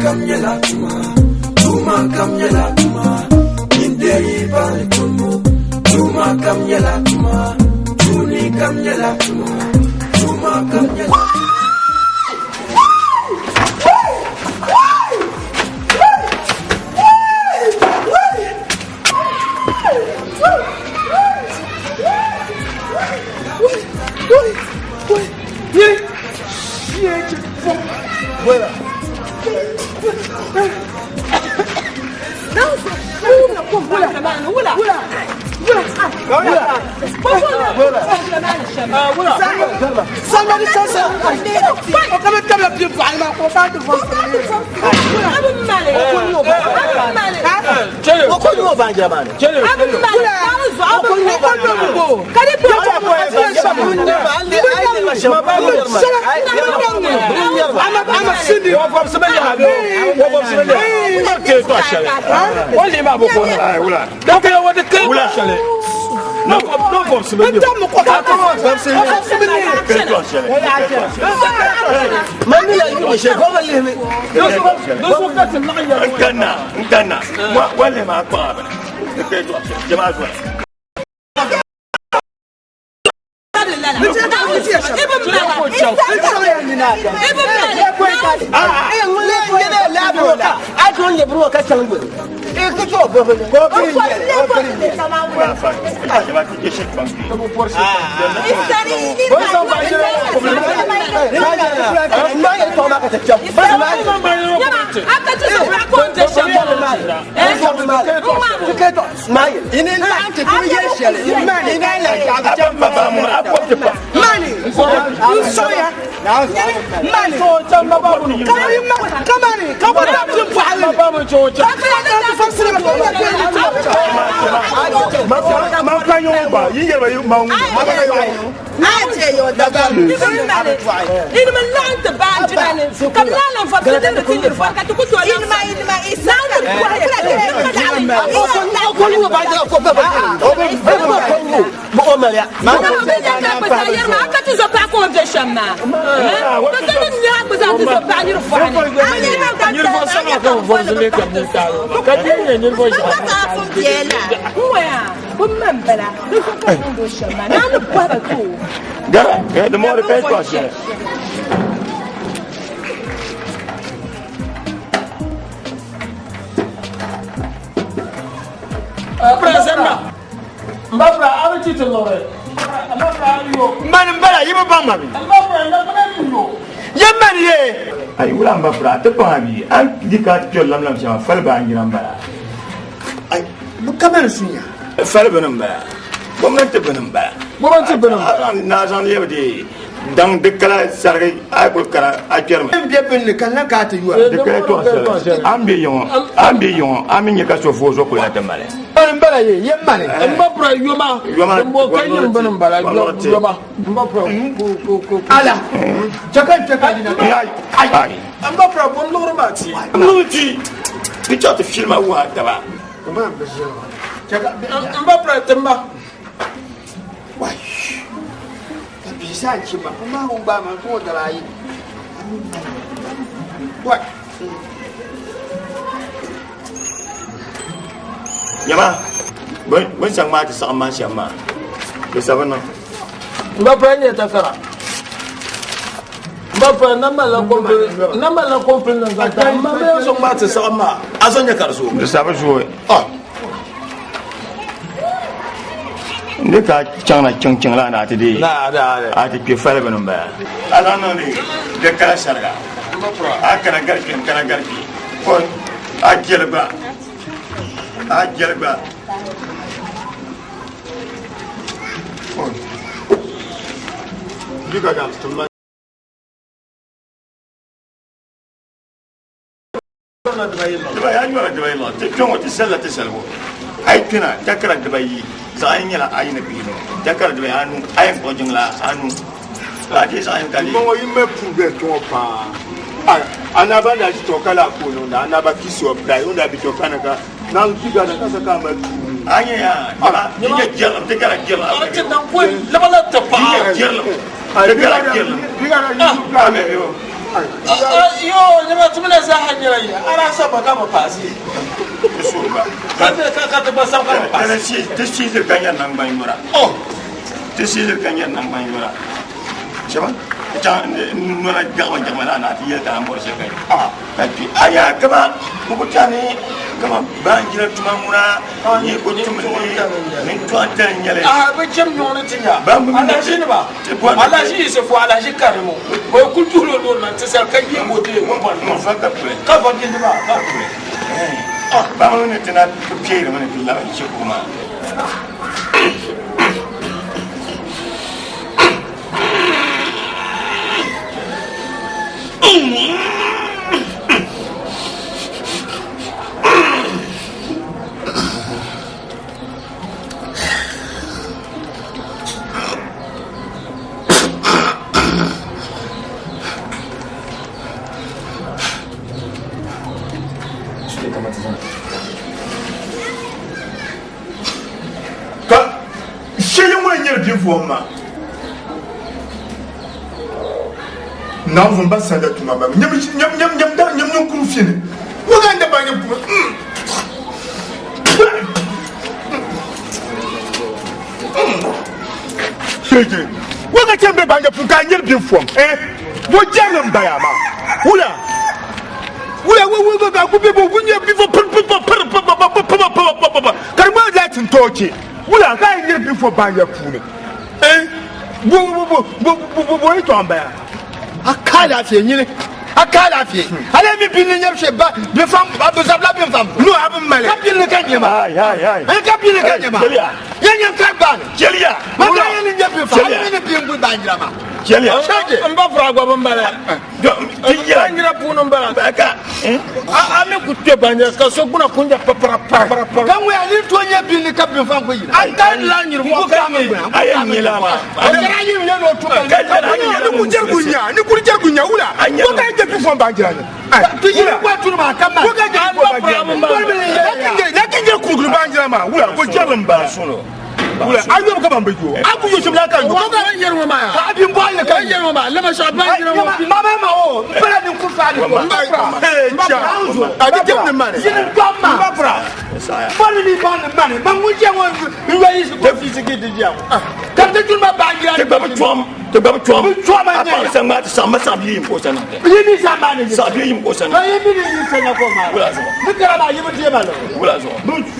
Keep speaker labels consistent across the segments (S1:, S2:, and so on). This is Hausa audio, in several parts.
S1: kamyela tuma, tuma kamyela tuma, indei bali tumu, tuma kamyela tuma, tuni kamyela tuma, tuma kamyela.
S2: Voilà.
S3: The more the pay question.
S4: President, Mbapra, I will teach you, Lord.
S3: Mbala, you Mami. Yamani, I will Mbapra, the Pami, and the cat your lamb, Falba and Yambara. I come and see you. Falbanamba, Momentabunamba, Momentabunamba, Nazan Yevdi. Dans de kala sarri akul kara akerma biepin kana kati yu de kala to ambiyon aminye ka so fozo ko la tamale on bala ye yemane mbapra yoma mo kanyin banam bala yoma mbapra ko ala chaka dina ay mbapra bon lo romati nuti bicho te filma wa taba mbapra temba wai bisa cima kuma ba man ko da rayi what yama bon sang ma ta sa ma shama da sabana
S4: ba pranye ta kara ba pra na mala komple na zata ma me so ma ta sa ma azonya karso
S3: da sabana jo ne ka changna chang la na tidi
S4: na da
S3: a ti ke fara banan ba ala no ne da kala sharga akana garki ko a gelba diga ga tumba da ya nyora da bayilo te jongo ti sella te selbo ay kina takara da bayi zayin yana ayin bino takara da bayanu ayin kojin la anu la je zayin kali
S5: mo yimme pube to pa anaba na ji to kala ko no na anaba kisi o dai onda bi to kana ka na diga na kasa ka ma
S3: anya ya ni ke jela te kala jela
S4: ake nan ko labala ta pa
S3: jela te kala jela
S5: diga na
S3: ame yo
S4: yo lema tumina za hanyar yi ara sa baka ba fasi
S3: so ba
S4: ka ta ba sa ka ba
S3: fasi ta shi zai ganyan nan ban yura
S4: oh
S3: ta shi zai ganyan nan ban yura shaba jan nuna gawa jama'a na ta yadda an bar shi kai kafi aya kama mutane kama ban jira tuma muna ni ko tuma ni to atan yale
S4: ba jam nyona tinya ala shi ne ba ala shi se fo ala shi karimo ko kulturo do nan ta sar kan yi mode ko
S3: mo fa ka pule
S4: ka fa gindi ba ka pule
S3: ba mo ne tana ko piere man billahi shi kuma
S5: Voma não vão passar da tua mãe. Nham confine. O grande banho. Chegue. O que é que banho por ganhar de fome? Vou já não dar a mão. Ula. Ula, people Carmo that in Tochi. Ula, I get before banyo pune. Boy to amba. Akala fi nyine. Akala fi. Ala mi bin nyam sheba be fam abuzabla be fam. No abun male. Kapil ne kanyema. Ay. Kapil ne kanyema. Yanya kaban. Jelia. Maka yanya nyabe fam. Ala mi bin bu banjama. Jelia. Amba fragwa bambala. Banjira puno mbala. Baka. Ame kutte banjira ka so kuna kunja papara. Kamwe ali to nya bin ka bin fam ko yira. Anta la nyir ko kamwe. Ay nyila ma. Akara yim ne no tuba. Ni ku jergunya, ni ku jergunya ula. Ko ka je bi fam banjira ni. Tu yira kwa tunu ma kama. Ko ka je bi fam banjira. Lakin je ku banjira ma ula ko jalam ba suno. Ula ayo ka bambe jo. Aku yo shimla kan jo. Ko ka yerwa ma ya. Ka bi boye ka yerwa ma. Lema sha banjira ma. Mama ma o. Pela ni ku fa ni ko. Abi jem ni mane. Yin gama. Mbapra. Bani ni bani mane. Bangu je won. Ni wa yi ko fisiki di dia. Ka te tun ma banjira. Te ba chom. Apa sama sama sabi ko sana. Yini sama ni. Sabi ko sana. Ayi bi ni sana ko ma. Ula so. Ni kara ba yi bi ma lo. Ula so.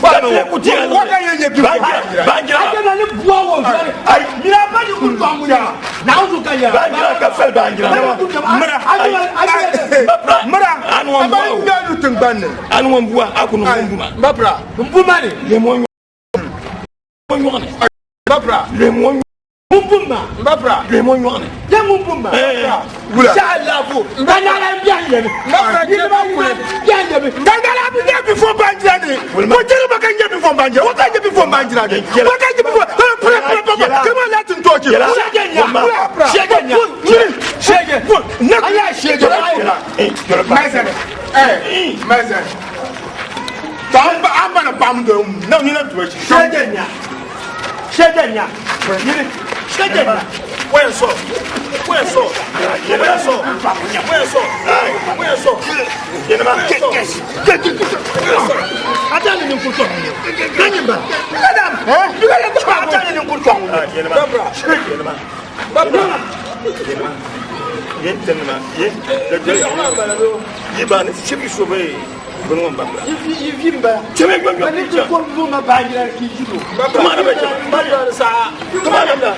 S5: Fa ko ti. Ko ka ye bi banjira. Kana ni buawo. Ay, mira ba ni ku tongu ya. Na uzu ka ya. Banjira ka fel banjira. Mara. Mara. Anu won buawo. Ba ni tun banne. Anu won buwa akunu mbuma. Mbapra. Mbuma ni. Le mo nyone. Mbapra. Le mo Mumbumba, Mbapra, le mo nyone. Ya mumbumba. Wula. Shala fu. Ngana bianye. Mbapra ni ba wula. Bianye. Ngana bianye before banjira ni. Ko jere ba kan je before banjira. Wa kan je before banjira ni. Wa kan je before. Come on, let him talk. Shegenya. Shegenya. Shege. Na ya shege. Mazen. Mazen. Tamba amba na pamdo. Na ni na tuwe. Shegenya. Shegenya. Shegenya. Where so? Where so? Where so? Where so? Where so? Atani ni kuto. Kanyimba. Madam. You got to atani ni kuto. Babra. Babra. Yentenma. Yibani chibi sobe. Bonum babra. Yimba. Cheme gbagba. Ani ko ko ma bangira ki jido. Babra. Babra sa. Babra.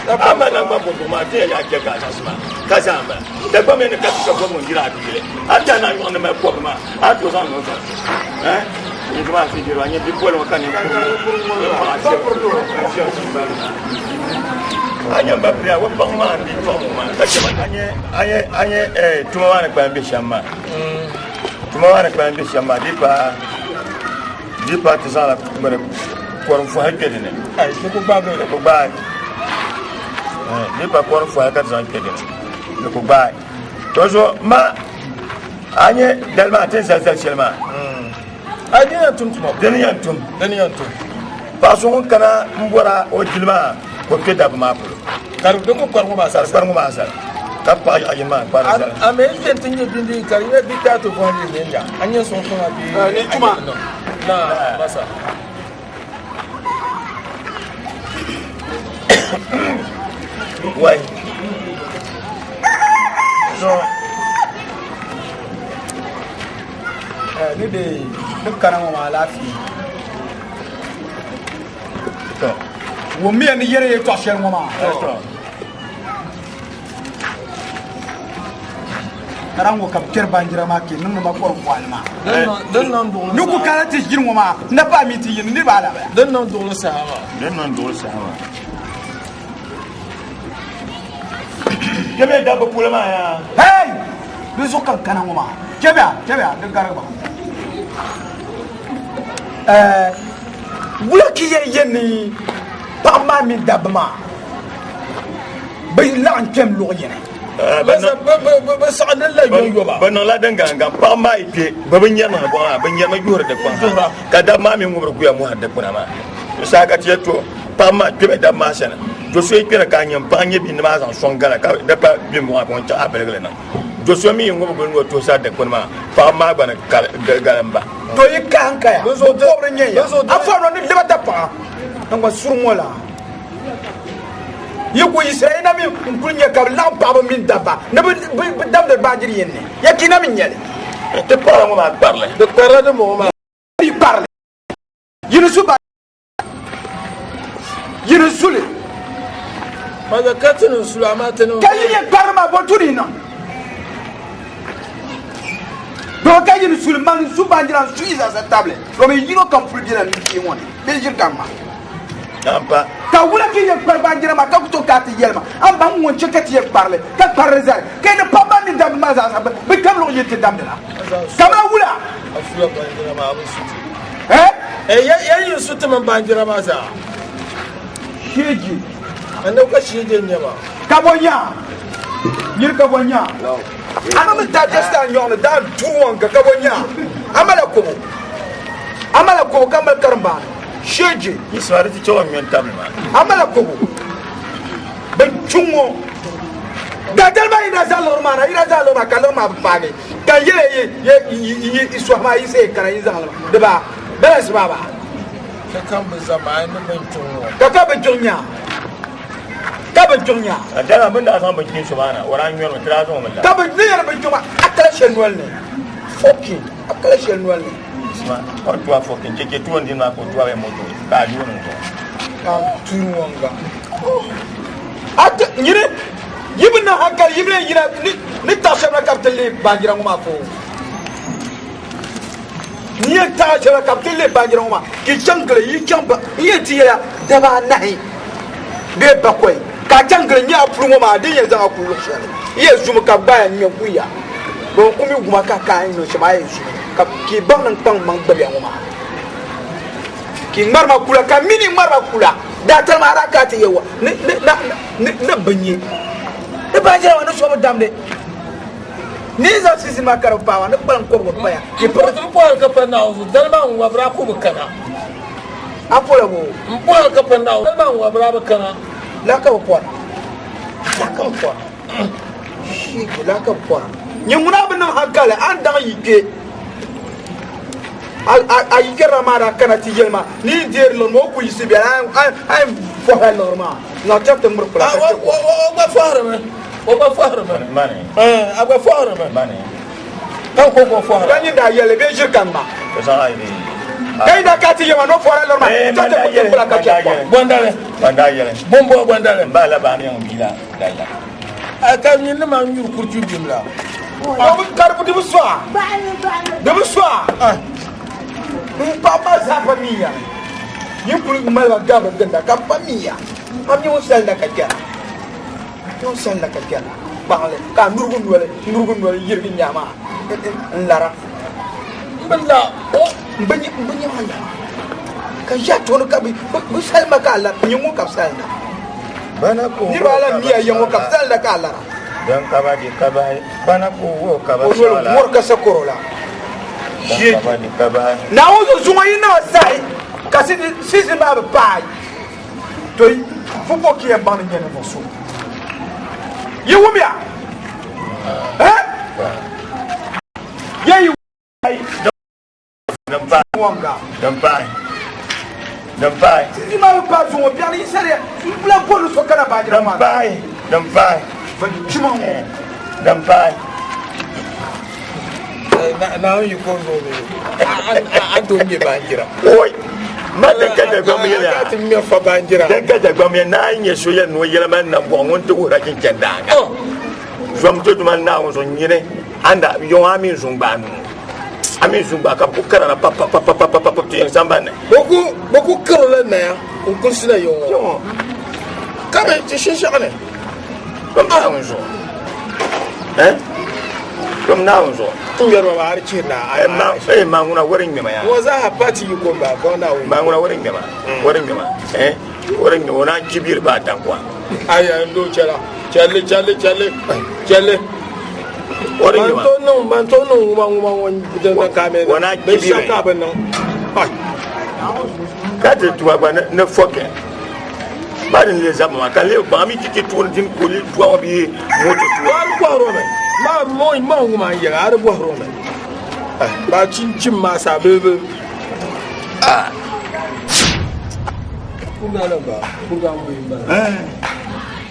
S5: Aba na ngba bobo ma te ya ke ka asma ka samba de gba me ne ka ka bobo ngira abile ata na yo na me ko ma a to san no ni ma fi jiro anya bi ko lo kan ni anya ba pria wo ba ma bi to ma ka che ma anya tuma wa na gba bi shama tuma wa na gba bi shama di pa te sala bare ko ron fu ha ke ne ai ko ba ko ba ni pa ko fo ka zan ke de ko ba to so ma anye dalma ten sexuellement adina tum deniyan tum pa so kana mbora o dilma ko ke da ma ko kar do ko kormo ba sar
S3: Kapa ayema para za.
S4: Ame tinye bindi kariye dictator ko ni nja. Anye so so abi.
S5: Ni tuma.
S4: Na basa.
S3: Why?
S5: So ni de duk kana ma lafi
S3: To.
S5: wo mi ni yere to sher mo ma karango kam ker banjira ma ke nan ma ko walma
S4: Dan non do.
S5: ni ku kala ti jir mo ma na pa mi ti yin ni ba la ba
S4: Dan non do le sahaba.
S3: Den non dole sa hawa. Kebe da ba pula ma ya.
S5: hey bi so kan kana mo ma kebe de garba wula ki yeni pa ma mi dabma bay la an kem lo yene
S4: Ba sa'an la yo ba.
S3: Ban la dan ganga pa ma ite babin yana ba ban yana jure da kwan. Ka da ma mi ngubur ku ya mu hadda kuna ma. Sa ka ce to pa ma kebe da ma sana. Jo so ikira ka nyam pa nye bi ma san son gara ka da pa bi mu ko ta abelgele na. Jo so mi ngubur ko to sa da kuna ma pa ma ba na garamba.
S5: to yi kan kaya so pobre nye ya afa no ni lebata pa ngwa surmola yiku israila mi kunye ka la pa ba min daba na bi dam de bajiri yenne yakina min nyale
S3: Te para mo ma parle.
S4: De parade mo ma.
S5: il parle yunusuba yunusule
S4: Ma da katinu sulama tenu.
S5: kayi ye parma boturi na do kayi yunusule man subanjira suiza sa table do me yino kam fulbina mi ti woni be jir kamma
S3: Nampa.
S5: ka wula ki ye banjira ma ka to ka ti yelma am ba mon che ka ti ye parle ka parle za ke ne papa mi dam ma za be kam lo yete dam de la kama wula
S4: Afula banjira ma abu suti.
S5: eh
S4: Yin suti man banjira ma sa.
S5: sheji
S4: Anda ka shije ne ba.
S5: kabonya yir kabonya ana mi ta testa nyona da tuwan ka kabonya amala ko kamal karamba sheji
S3: Iswari ti chawa mi tabli ma.
S5: amala ko ben chungo gadal ba ina zalor mana ina zalor ma kalor ma page kan ye iswa ma ise kana izalor de ba beres baba
S4: Ka kan bu zama ni ban tunwo.
S5: ka ben chunya
S3: Adana bin da san bakin shi bana. Waran yoro kira zo mun la.
S5: ka ben ne ben chuma akala shenwal ne fokin akala shenwal ne
S3: Isma. Ko tuwa fokin keke tuwon din na ko tuwa be moto. Ka di wonon to.
S5: kan turuwanga ata nyire yibna hakal yibna yira ni tashabra kaptele banjira ngoma fo ni tashabra kaptele banjira ngoma ki chankle yi chamba yi tiya daba nahi be bakwai ka chankle nya afru ngoma de ye zanga kullu shale ye zum ka baya nya kuya bo kumi guma ka no shama ye zu ka ki bang nang pang mang bele ngoma ki marma kula ka mini marma kula da tal ma rakati yewa na banye e banjira wa no so damde ni za sisi makara pawa na ban ko ko paya
S4: Ki portu po ka pa na uzu. Dan ma wa bra ku kana.
S5: apola bo
S4: Mpo ka pa na uzu. Dan ma wa bra kana.
S5: la ka po shi la ka po ni muna bin hakala an da yike a yike ramara kana ti yelma ni der lo mo ku yisi bi ay fo ha normal na chapte mur kula ka ko
S4: Ba fahre me. O ba fahre me.
S3: Mane.
S4: Aba fahre me.
S3: Mane.
S4: Kan ko ko fahre.
S5: gani da yele be shirkan ma
S3: Ko sa ai ni.
S5: kai da ka ti yema no fo ha normal chapte mur kula ka ko
S4: Bondale.
S3: Banda yele.
S4: Bombo bondale.
S3: Ba la ba ni on bila dalla.
S4: Aka ni na ma nyur kurtu bimla.
S5: Kamu karbu di besar. Di besar. Papa sa família. Ni pul mal gaba ganda ka família. Am ni sel da ka kera. Ni sel da ka kera. Bangale ka nurgun wala yirgi nyama. Lara.
S4: Billa. O
S5: Banyi mala. Ka ya tono ka bi sel ma ka la ni mu ka sel da.
S3: Bana ko.
S5: Ni bala miya yango ka sel da ka lara.
S3: Dan kaba di kaba. Bana ko wo kaba
S5: O no mor ka sa korola.
S3: Dan kaba di kaba.
S5: Na uzo zuma ina sai kasi sisi ma ba pai to fupo ki e ban nyene mo so ye wumia Yayi
S3: dan pai
S5: wanga.
S3: dan pai
S5: Ni ma pa so bi ali sere. Bla polu so kana ba jira ma.
S3: dan pai
S5: Chuma.
S3: dan pai
S4: na yi ko zo ne an to me ba jira
S3: oi ma da kada gwamnati ya
S4: ta me fa ba jira
S3: da kada gwamnati na yin so ya no yela man na bon won to ra kin kenda ga fam to man na won so nyine anda yo amin sun ba nu amin sun ba ka ku karana pa to yan samba ne
S4: boku karola na ya on kursina yo
S3: yo
S4: kama ti shishane
S3: comme na won so comme na won so
S4: tun yarwa ba har ci na
S3: ma nguna warin me ma ya
S4: wa za ha pati yi ko ba ko na
S3: ma nguna warin me ma warin me wona kibir ba tan kwa
S4: aya ndo chela chale
S3: warin me ma
S4: man to no nguma won da kame
S3: Wana
S4: be
S3: kibire.
S4: shaka ban nan
S3: ka te tuwa ba ne foke ba ni le zama ka le ba mi tike tuwa din ko le tuwa bi moto tuwa
S4: war ko rome ma nguma ya har bo rome ba cin ma sa bebe kuna ba kuna mu ba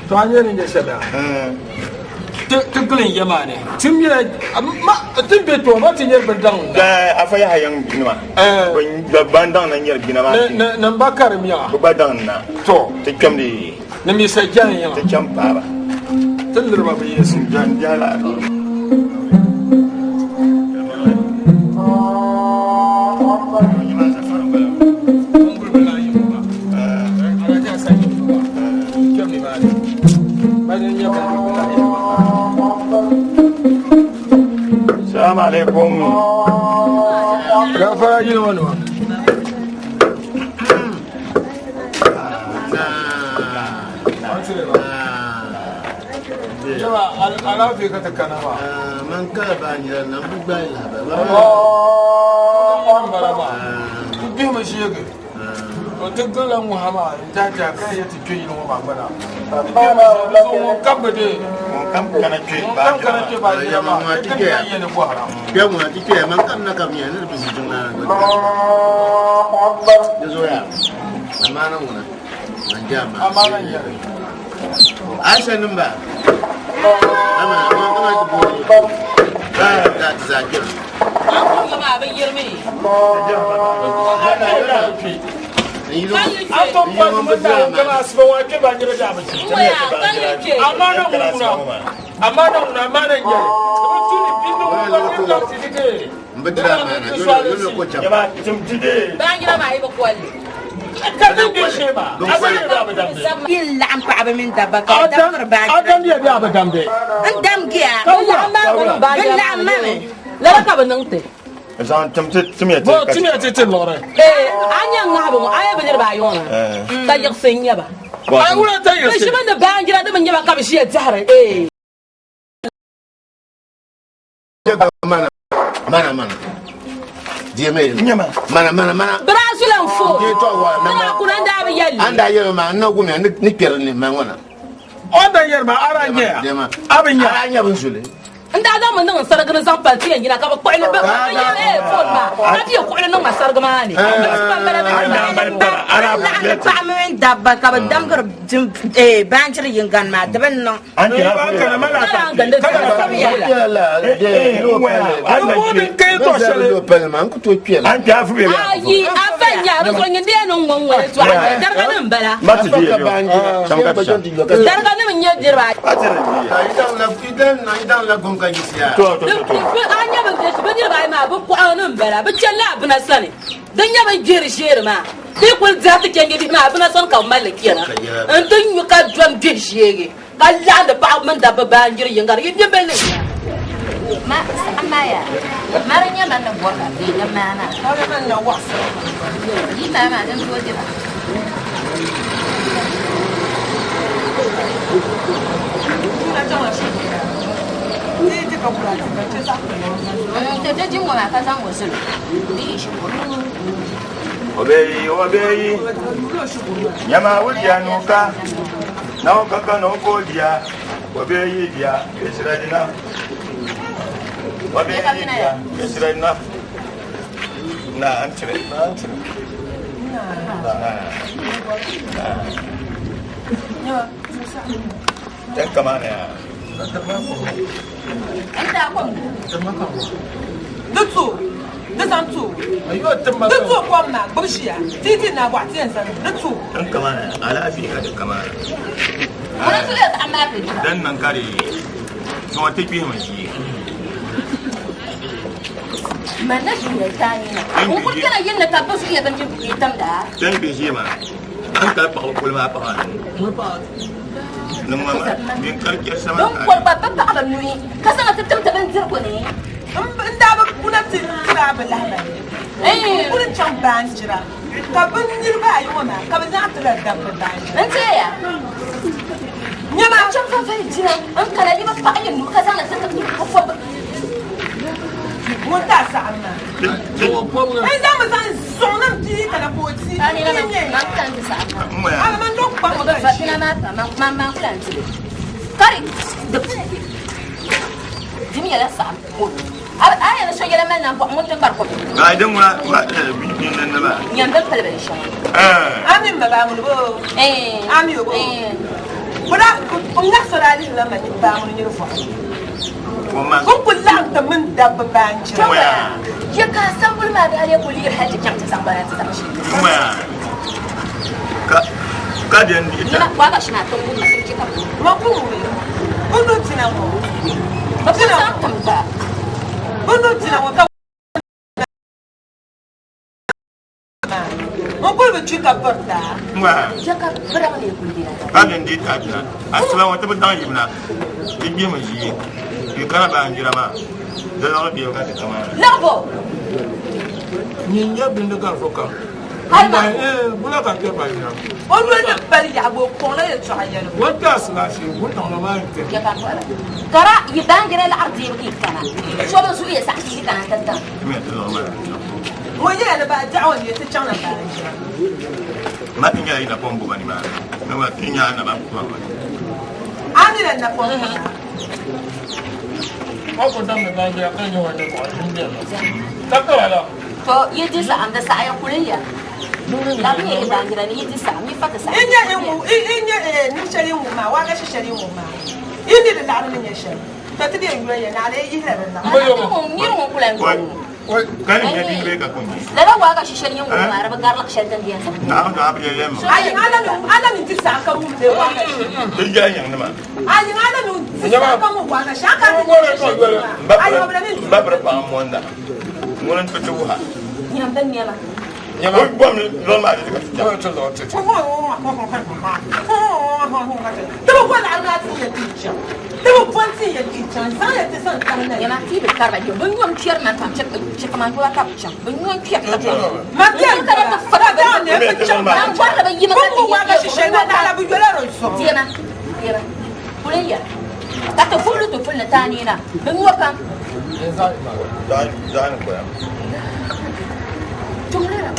S4: to anya ne shada tugulin yama ne tun yi ma tun bai to ma tun yi bandan
S3: da afa ya hayan binima ban bandan nan yar binama
S4: nan bakar miya
S3: ba dan na
S4: to
S3: te kamdi
S4: na mi sa jan yama
S3: te kam baba
S4: tun lirba bai yesu
S3: jan jala Assalamu alaikum.
S4: Ya fara yin wani wa yawa alafi ka ta kana ba
S2: man kala ba ni nan bu ba ila ba
S4: ba bi mu shi yake o tugulan muhammad ta ta kai ya tafi yin wa bana mun kabade
S3: Kam kana ke
S4: kan kana ke ba ya ma kan yi ne ko haram
S2: ya mu ati ke man kan na kam ya ne bi jin na go ya zo ya amana mu na man ja ma
S4: amana ya
S2: aisha nan ba ama ma ta bo ta ta zakir
S4: an to ba mu da kana asba wa ke ba jira da ba amana ya tuni bindu ko la tidike
S2: mbadra mana yo ko cham
S3: jama tum tide
S6: bangira ma iba kwali
S4: kadin ke sheba azali da ba dambe
S6: illa am pa ba min dabba ka damar ba
S4: adam ya da ba dambe
S6: an dam giya illa amma me
S7: la ka ba nang te
S3: zan tum ya
S4: bo tuni ya tete lore
S7: anya ngabo aya ba ba yona ta yak senya ba
S4: ai wura ta yi
S7: shi ban da bangira da ban yaba ka ba shi ya tahare
S2: mana dia me
S3: nyama
S2: mana
S7: brasilan fo
S2: ke to wa
S7: na ku nan da ba yalli
S2: anda yero ma na gumi ni kere ni ma ngona
S4: onda yerma aranya abinya
S2: aranya bin sule
S7: nda da mun nan sarga nan san falti yan gina ka ba ko ina ba ya fon ma abi ko ina nan sarga ma ne
S6: min dabba ka ba damgar banjir yingan ma daban nan
S3: an kira
S4: ba kana mala ta
S7: ganda ta ya
S2: la
S4: ko din kai to shele
S2: lo pel man ko to piel
S3: an kira fu be
S7: ayi afanya ro so ngende non ngongo to darga nan bala
S3: ma ti di yo
S7: darga nan nya dirba
S2: idan la gum kan yisiya
S3: to
S7: anya ba ba dirba ma bu ko nan bala ba challa abuna sani dan ya ban jeri sheri ma sai kun za ta kenge bi ma abuna son ka mallaki na an tun yu ka drum bi shege kalla da ba man da ba ban jeri yangar yin bele
S6: ma amma ya maranya man da bota bi na mana
S7: kawai man na wasa
S6: ni ma ma dan zo dira这经过嘛，他上我是了，你是我。
S3: obeyi nyama wulya nuka nawo kaka nokoliya وبيجي يا يسرادنا وبيجي يا يسرادنا نا أنت dan kemana ya?
S7: Anda kom.
S8: Dutu, dutu. Dutu kom na, bushia. Titi na watin san. Dutu.
S3: Dan kemana? Ala Afrika dan kemana?
S7: Mana tu lihat amat tu.
S3: Dan nangkari. Semua tipi masih.
S7: Mana sudah tanya. Mungkin kena yang nak apa sih yang macam hitam dah.
S3: Dan biji mana? Angkat pakai kulma apa kan? Nama yang kerja sama.
S7: Dong korban apa apa ni? Kasar tetap terbentur ko ni.
S8: Nda ba kuna tira belah ba. Kuna cham banjira. Ka banjir ba yona. Ka ba za ta da banjira.
S7: Ente ya.
S8: Nyama
S7: Cham fa fa jira. An kala ni ba fa yin nu kasar tetap ko fa.
S8: mun ta sa amma. Ai za mu san sonan ti kana ko ti.
S7: Ani na man kan ta sa.
S8: Ala man dok ba
S7: Ko fa tina ma plan ti. Kari. Jimi ya sa. Ai na so yela man na ko mun tan bar ko.
S3: Ai dan wa bin nan ba.
S7: Nyam dan pale be shi.
S8: Ami ma ba mu bo. Ami bo. Bura ko ngasa rali la ma ba mu ni ro fa. Kun kullan ta min dabba banci.
S7: Ya ka san bulma da are kuli haji kan ta san bara ta tashi.
S3: Ka den ita.
S7: Ina kwa ga shi na tun bulma sai kika.
S8: Ma ku mu. Kun do tina mo.
S7: Ba ku san tam ba.
S8: Kun do tina mo ka. Mo ko be chika porta.
S7: Ya ka bara ne kuli da.
S3: Ka den ita ta. Asala wata ban yibna. Ibi mu yi. Kana banjira ma da na biyo ka ta kama
S7: Labo
S4: Ninya bin da garfoka bula ka ke ba ina
S8: O do ne bari ya go ko la ya tsa ya no
S4: wata sala shi wata na ma ke
S7: ya ka fara tara yidan gare la ardi ki kana so ba su iya sa ki kana tanta
S3: me ta zo ma
S8: mo ya da ba da'awa ne ta can na banjira
S3: ma tinya ina pombo bani ma na ma tinya na ba ku ba
S8: ani na ko
S4: ko dan me ba ya kan yawa da ko din da ta ka wala
S7: to yidi sa am da sa ya kuliya la mi e bangira ni yidi sa mi fata sa
S8: inya ni shari mu ma wa ga shari mu ma indi da laru ne shari to tidi en yoye na le yi hebe na
S7: ni mu kulan ko
S3: kan ya din be ka ko ni
S7: la la wa ga shari mu ma ra ba garlak shaltan diyan sa
S3: na da ba ya lem
S8: ai ala ni ti sa ka mu de wa ga
S3: din ga yan ma
S8: ai ala ni ti sa ka mu wa ga shaka ni ai ba ni
S3: ba ba pa mo nda mo nan to ha
S7: nyam dan nyama
S3: ko bom lo ma de ka
S4: ya to lo te
S8: ko to ko la ga ti ya ti cha to ko ti ya ti cha sa ya ti san ka na
S7: nyama ti be karba jo bun yom tier man tam che ka man ko ka cha bun yom tier ka
S8: ma ti
S7: ka da fara ba
S8: ne ba cha
S7: ma ko da ba yima
S8: ko wa ga shi na la bu yola ro so
S7: diana diana kuliya ka to fulu tani na bun waka
S3: dan ko ya
S7: tumlera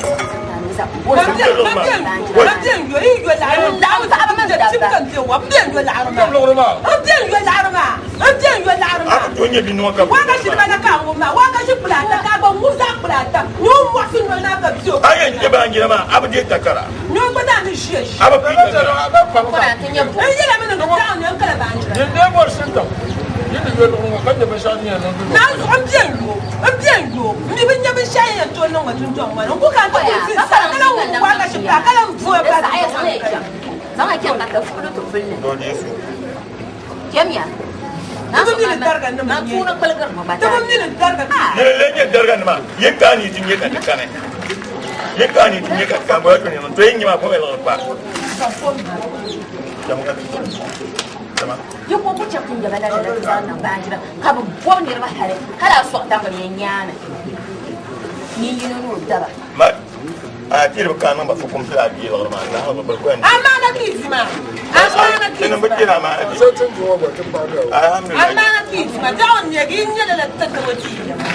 S7: Sama kian kata fulu tu fulu. Kian ya. Nasu ni darga ni ma. Nasu nak pelgar ma baca.
S8: Tapi ni darga.
S3: Lele darga ni ma. Ye kani tinye ka kana. Ye kani tinye ka kan ba to ni to yin ma ko ela pa. Jamu ka. Sama.
S7: Yo ko ko chapin ga bana da sana banjira. Ka bu bonir ba hare. Kala so ta ba nyana. Ni yino no daba.
S3: Ma a tiro ka nan ba fu kum tla bi la ma na ha ba ko en.
S8: Amana kizma. Amana kizma.
S3: Ina ba kira ma.
S4: so tun juwa ba tun ba da
S3: Alhamdulillah.
S8: Amana kizma. Jawon ne gi nya da ta ta wati.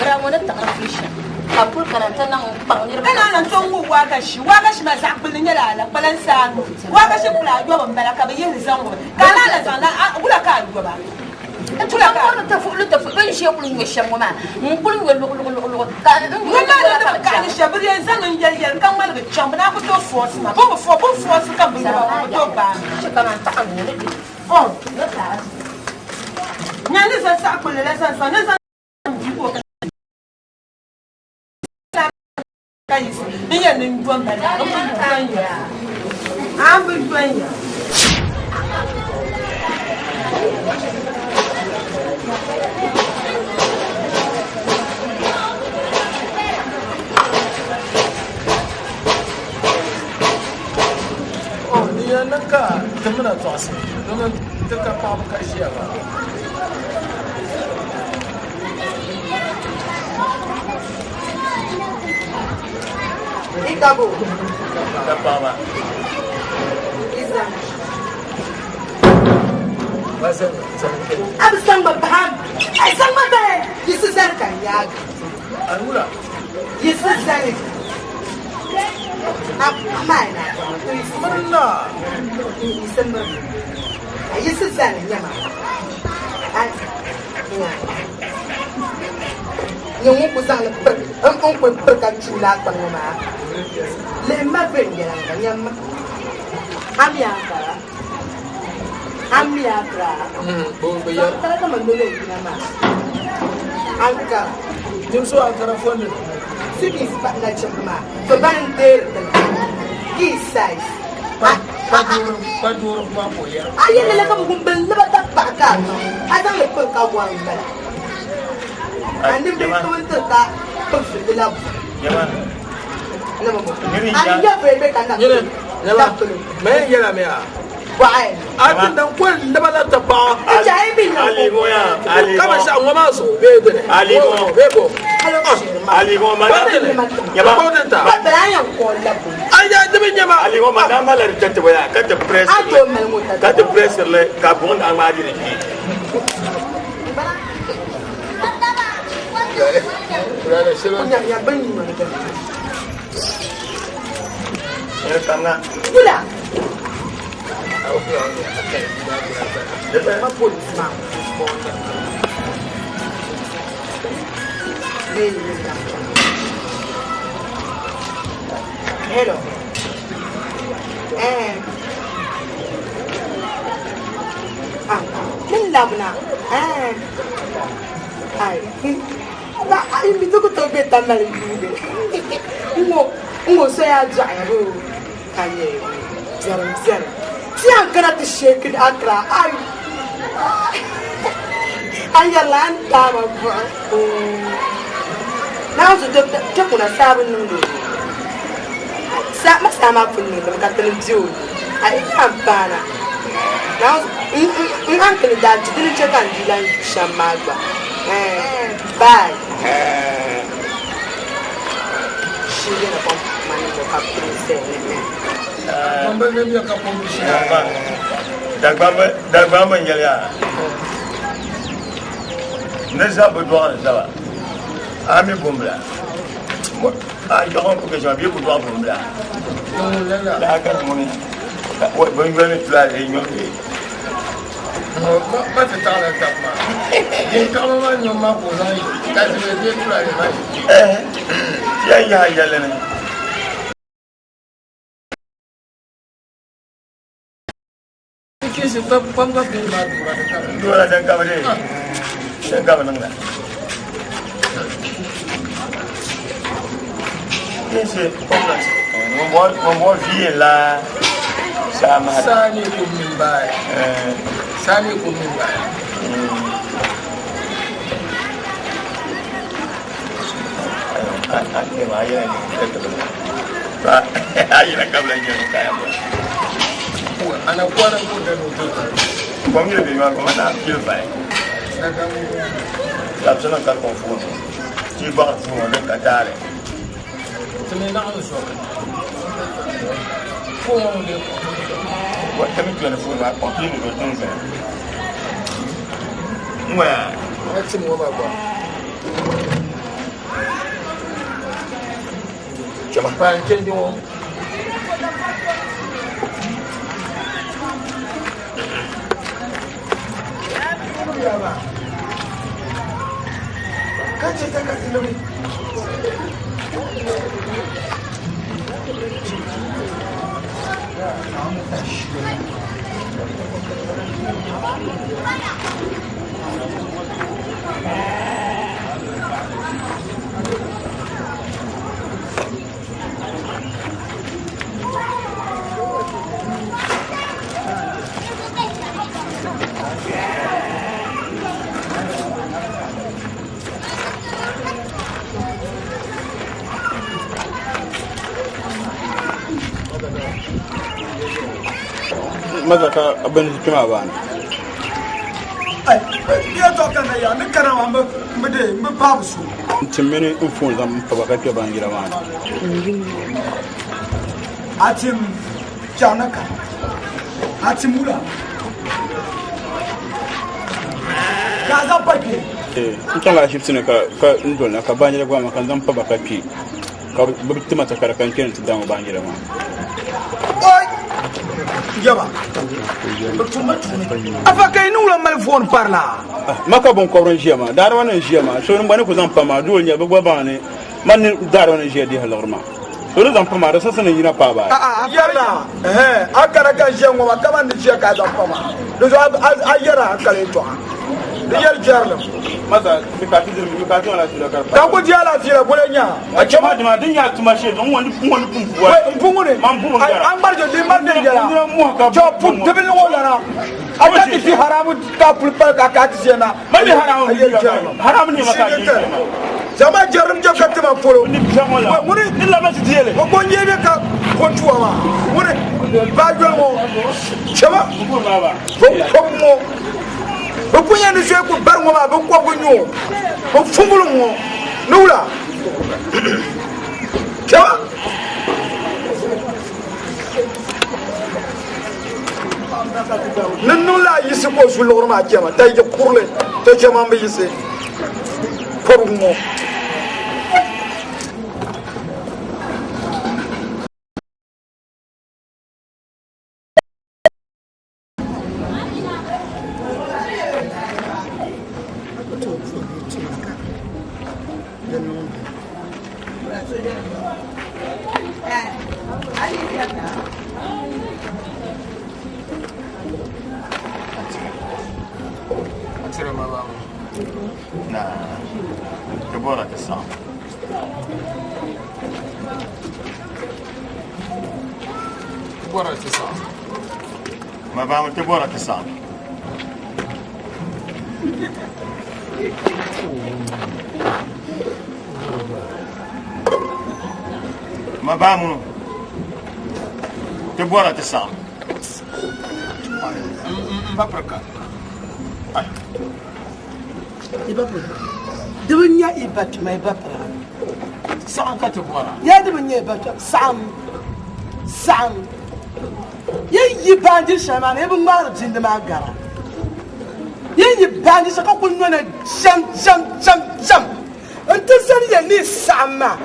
S7: Ra mo na ta afisha. Kapur kana tan nan pangir.
S8: Kana nan ton wu waga shi ma zakbulin yala la balan sa. Waga shi kula yo ban bala ka ba yin zango. Kana la zanda wula ka yo ba.
S7: Tula ka ta fu ban shi kulun yo shamma ma. Mun kulun yo lo ka
S8: ngala ka ni shabri zangan yel kan mal ga chambna ko to force ma. Bo force ka bu to ba.
S7: shi kana ta an ne.
S8: Oh,
S7: Na ka.
S8: nyani sa kulele sa ne sa ko ka. Ni ya ni bon ba. Am bu ya.
S4: Ya naka tamina tosi don taka pa ka shiya ba
S8: Ikabo
S3: da baba
S8: iza
S4: wasa
S8: absang babam ai sang mabe yisu zar kan yag
S4: alura
S8: yisu zar mai na
S4: manna
S8: December yisu zar nyama ai yung ko sang per ang ko per kan chula pang ma le ma ben yang nyam Amiakra
S4: bo ya
S8: kala ka mandole nama angka
S4: dim so akara fonde
S8: sigi pa na chama so banter ki size
S4: paduro pa po ya
S8: ayen le ka bumbel le bata pa ka ada le pe ka wa mbala andi be ko to ka to se la
S3: yaman
S8: na mo ani ya be be kana
S4: yele yela me yela me a
S8: why
S4: ati dan ko ndaba la tapa
S8: ajai bi na
S3: ali moya ali
S4: kama sa ngoma so be de
S3: Ali mo.
S4: be ko
S3: ali go ma
S4: yaba ko denta
S8: ba bra yan ko la bu
S4: aya de be nyama
S3: ali go ma da ma la tete boya ka te press
S8: ato mel mo ta
S3: ka te press le ka bon an ma di ki
S4: Kurana shiro
S8: nya ya ban ni ma ta
S3: e kana
S8: kula
S3: de be
S8: ma police ma hello min labna ai ba ai mi to ko to be tamal yude ngo so ya jaya ro kaye zero ti ankara ti shake akra ai ayalan tama ba na zo ta kuna sabon nuno ma sama funni da ka tani jiyo ai kampana na in an kele da jidin che kan dilan shamagba bye shi ne ko mani ko ka prince ne
S4: mambe ne bi ka po shi
S3: dagba ma nyel ya ne za bo do an za ba ami bombla a yo ko ke so bi ko do bombla la ka mo ni bo ngene tla e nyo
S4: ma te ta la ta ma ni ka ma nyo ma ko na ta se be tla le ma
S3: ya le ne
S4: kisi pam ga bi ma ta
S3: do la dan ka ba de dan ka ba nang la kisi mo vie la sama
S4: sani ko min bai sani ko min bai
S3: Ake ma ayi ni ba ayi na kabla nyo kaya mo
S4: ana kwana ko da no to
S3: ko mi be ma ko na feel bai
S4: na ga mu
S3: la persona ka confond ti ba fu mo de katare
S4: tumi na no so ko mo de
S3: wa kami tu na fu ma continue do tun sa mwa
S4: na ti mo ba ba Ban change one.
S3: maza ka abin hikima ba ne
S5: ai ya to kan ya ni kana ma mu de mu babu su
S3: timmini in fon zam fa baka ke ban gira ma
S5: atim janaka atimula ka za pake
S3: in tala shi tsine ka ndol na ka ban gira gwa makan zam fa baka ke ka bitima ta karakan ken ta dan ban gira ma
S5: Yaba. Afa kay nula mal fon parla.
S3: Maka bon ko ron jema, dar wana jema, so ngani ko zam pama do nya bagwa bane. Man dar wana je di halorma. So do zam pama da sasa ne yina pa ba.
S5: Yalla. Akara ka jengo ma kama ni je ka zam pama. Do ayara akale to. Yar jarlam.
S3: Maza bikati bikati wala sura ka.
S5: Da ko diala fi la bolenya.
S3: A chama dima din ya tuma she don wani pumpu.
S5: Pungune.
S3: Man pumpu.
S5: An barjo di man de jara. Jo pum de bin wala na. Akati fi haramu ta pulpa ka ka ti jena.
S3: Man haramu haramu ni maka.
S5: Jama jarum jo katima polo.
S3: Ni jama la.
S5: Muni
S3: illa ba tiele.
S5: Ko nyebe ka ko tuwa ma. Muni ba jo mo. Chama. Ko mo. Ko punya ni jwe ko bar mo ma ba ko ko nyo. Ko fumulu mo. Nula. Chama. Nula yisi ko su lor ma jama tay je kurle to jama mbi yisi. Ko mo.
S3: Ma vamo te buona che sa. Ma vamo te buona che sa.
S4: Bapraka.
S8: Ibapra. Dunya ibat mai bapra.
S4: Sa'an ka te buona.
S8: Ya dunya ibat sam. Yi bandi shaman even mar jinde magara. Yi bandi saka kunno jam. Anta sani ya ni sama.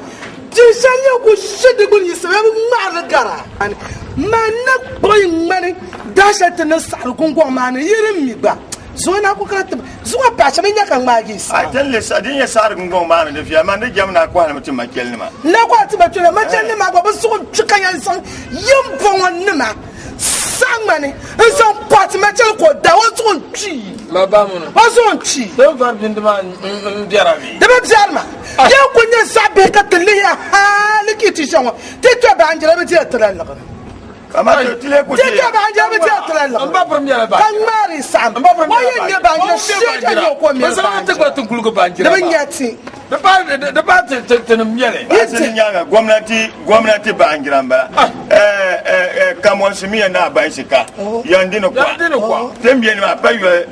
S8: Jishanya ku shede gun yi sabe mar gara. Manna boy mani dasha tana sar kun ko mani yirin mi ba. Zona ku ka zuwa ba shabe nya kan magi sa.
S3: Ai tan le sadin ya sar kun go mani da fiya man da jamna ko hal mutum makelni ma.
S8: Na ko ati batule ma janne ma ba su chuka yan san yim bon nima. Sangmani, and some party metal called that was on tree.
S4: Mabamuna.
S8: Was on tree.
S4: Don't find the man in Jeremy.
S8: The Jarma. You couldn't sabe cut the Leah. Look at you. Take your band, let me tell you.
S3: Come on, take your
S8: band, let me tell you.
S4: I'm from Yaraba.
S8: I'm married, Sam. Why are you band? Shit, I know what you're going
S4: to look about you. The party to the Yelly.
S3: Gwamnati ba ngiramba kamo simi na baisika yandino kwa tembie ni apayo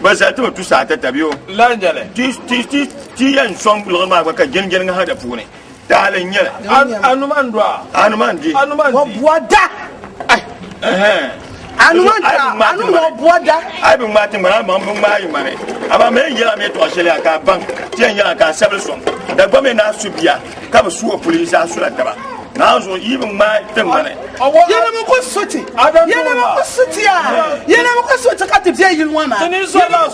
S3: basatu tu sa tatabio
S4: Lanjale.
S3: Ti yan song lo ma ka gen ha da fune dale nyele anumandi
S8: Wada. Anu boda.
S3: Ai bi mati mara ma yi mare aba me yela me to ashele aka bank ti yan yela ka sebel song da gome na subia ka ba suo police asura taba na so even my temane
S5: yena mo ko suti yena mo ko suti yena mo ko suti ka tibia yin wa ma
S4: tani so la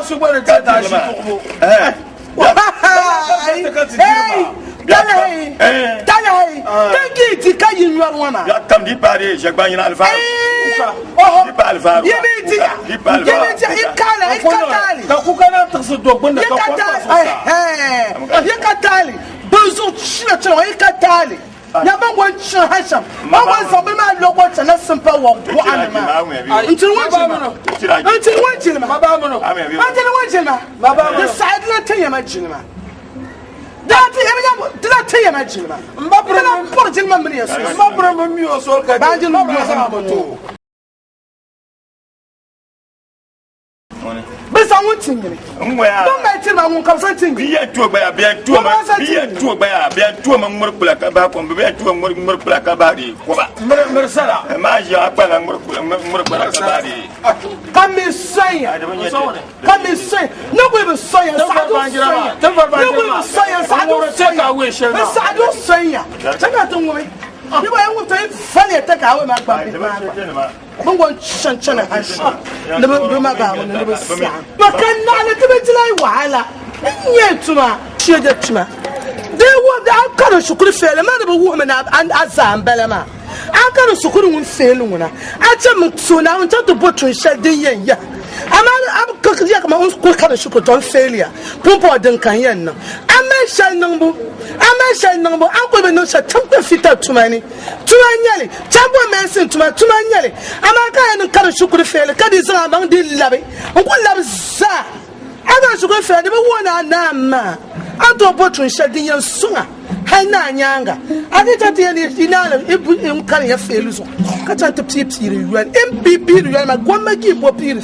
S4: su bere tata shi ko
S5: hey tangi ti ka yin wa ma
S3: ya tam di pare je gba yin alfa
S5: oh
S3: di pa alfa
S5: yemiti ikala
S4: ka ku kana tsu do bunda ka ko
S5: yakatali bezo china china yakatali ya ba gwan chin hasham ba gwan so be ma lo ko tana simpa wo ko anima until one jilma
S4: baba mo no
S5: baba the side la tanya jilma dati ema dila tanya ma jilma mbapura na por jilma mri yaso
S4: mbapura mo mi o so ka
S5: ba jilma mo sa mo to besa won tingere
S3: ngwa
S5: don ba tirma won kam san tingere
S3: biya to ba biya to ma biya to ma ngor kula ka ba ko biya to ngor kula ka ba ri ko ba
S4: mer sala
S3: ma ja pa na ngor kula ka ba ri
S5: kami soya no we be soya sa do soya taka to ngwe ni ba yan wuta fane taka we ma gba mun gon chanchana hashi da ba ma ba mun da ba sa makan na ne tibe tilai wahala nye tuma sheje tuma de wo da akara shukuri fele ma da ba wo me na an azam belema akara shukuri mun fele nguna a ce mun sona on ta to botun shede yen ya amana ab kakriya kama on ko kara shukuri don failure pompo din kan yen no amen shal nangbo an ko be no sha tampe fita tumani nyale chambo mesin tuma nyale amaka yen kara shukuri fele kadi zan ban di labe on ko labe za aga shukuri fele de wona na ma anto botun shede yen sunga haina nyanga adita tieni finale ibu imkani ya fele zo kata ta pipiri yuan mpp yuan ma goma ki bo piri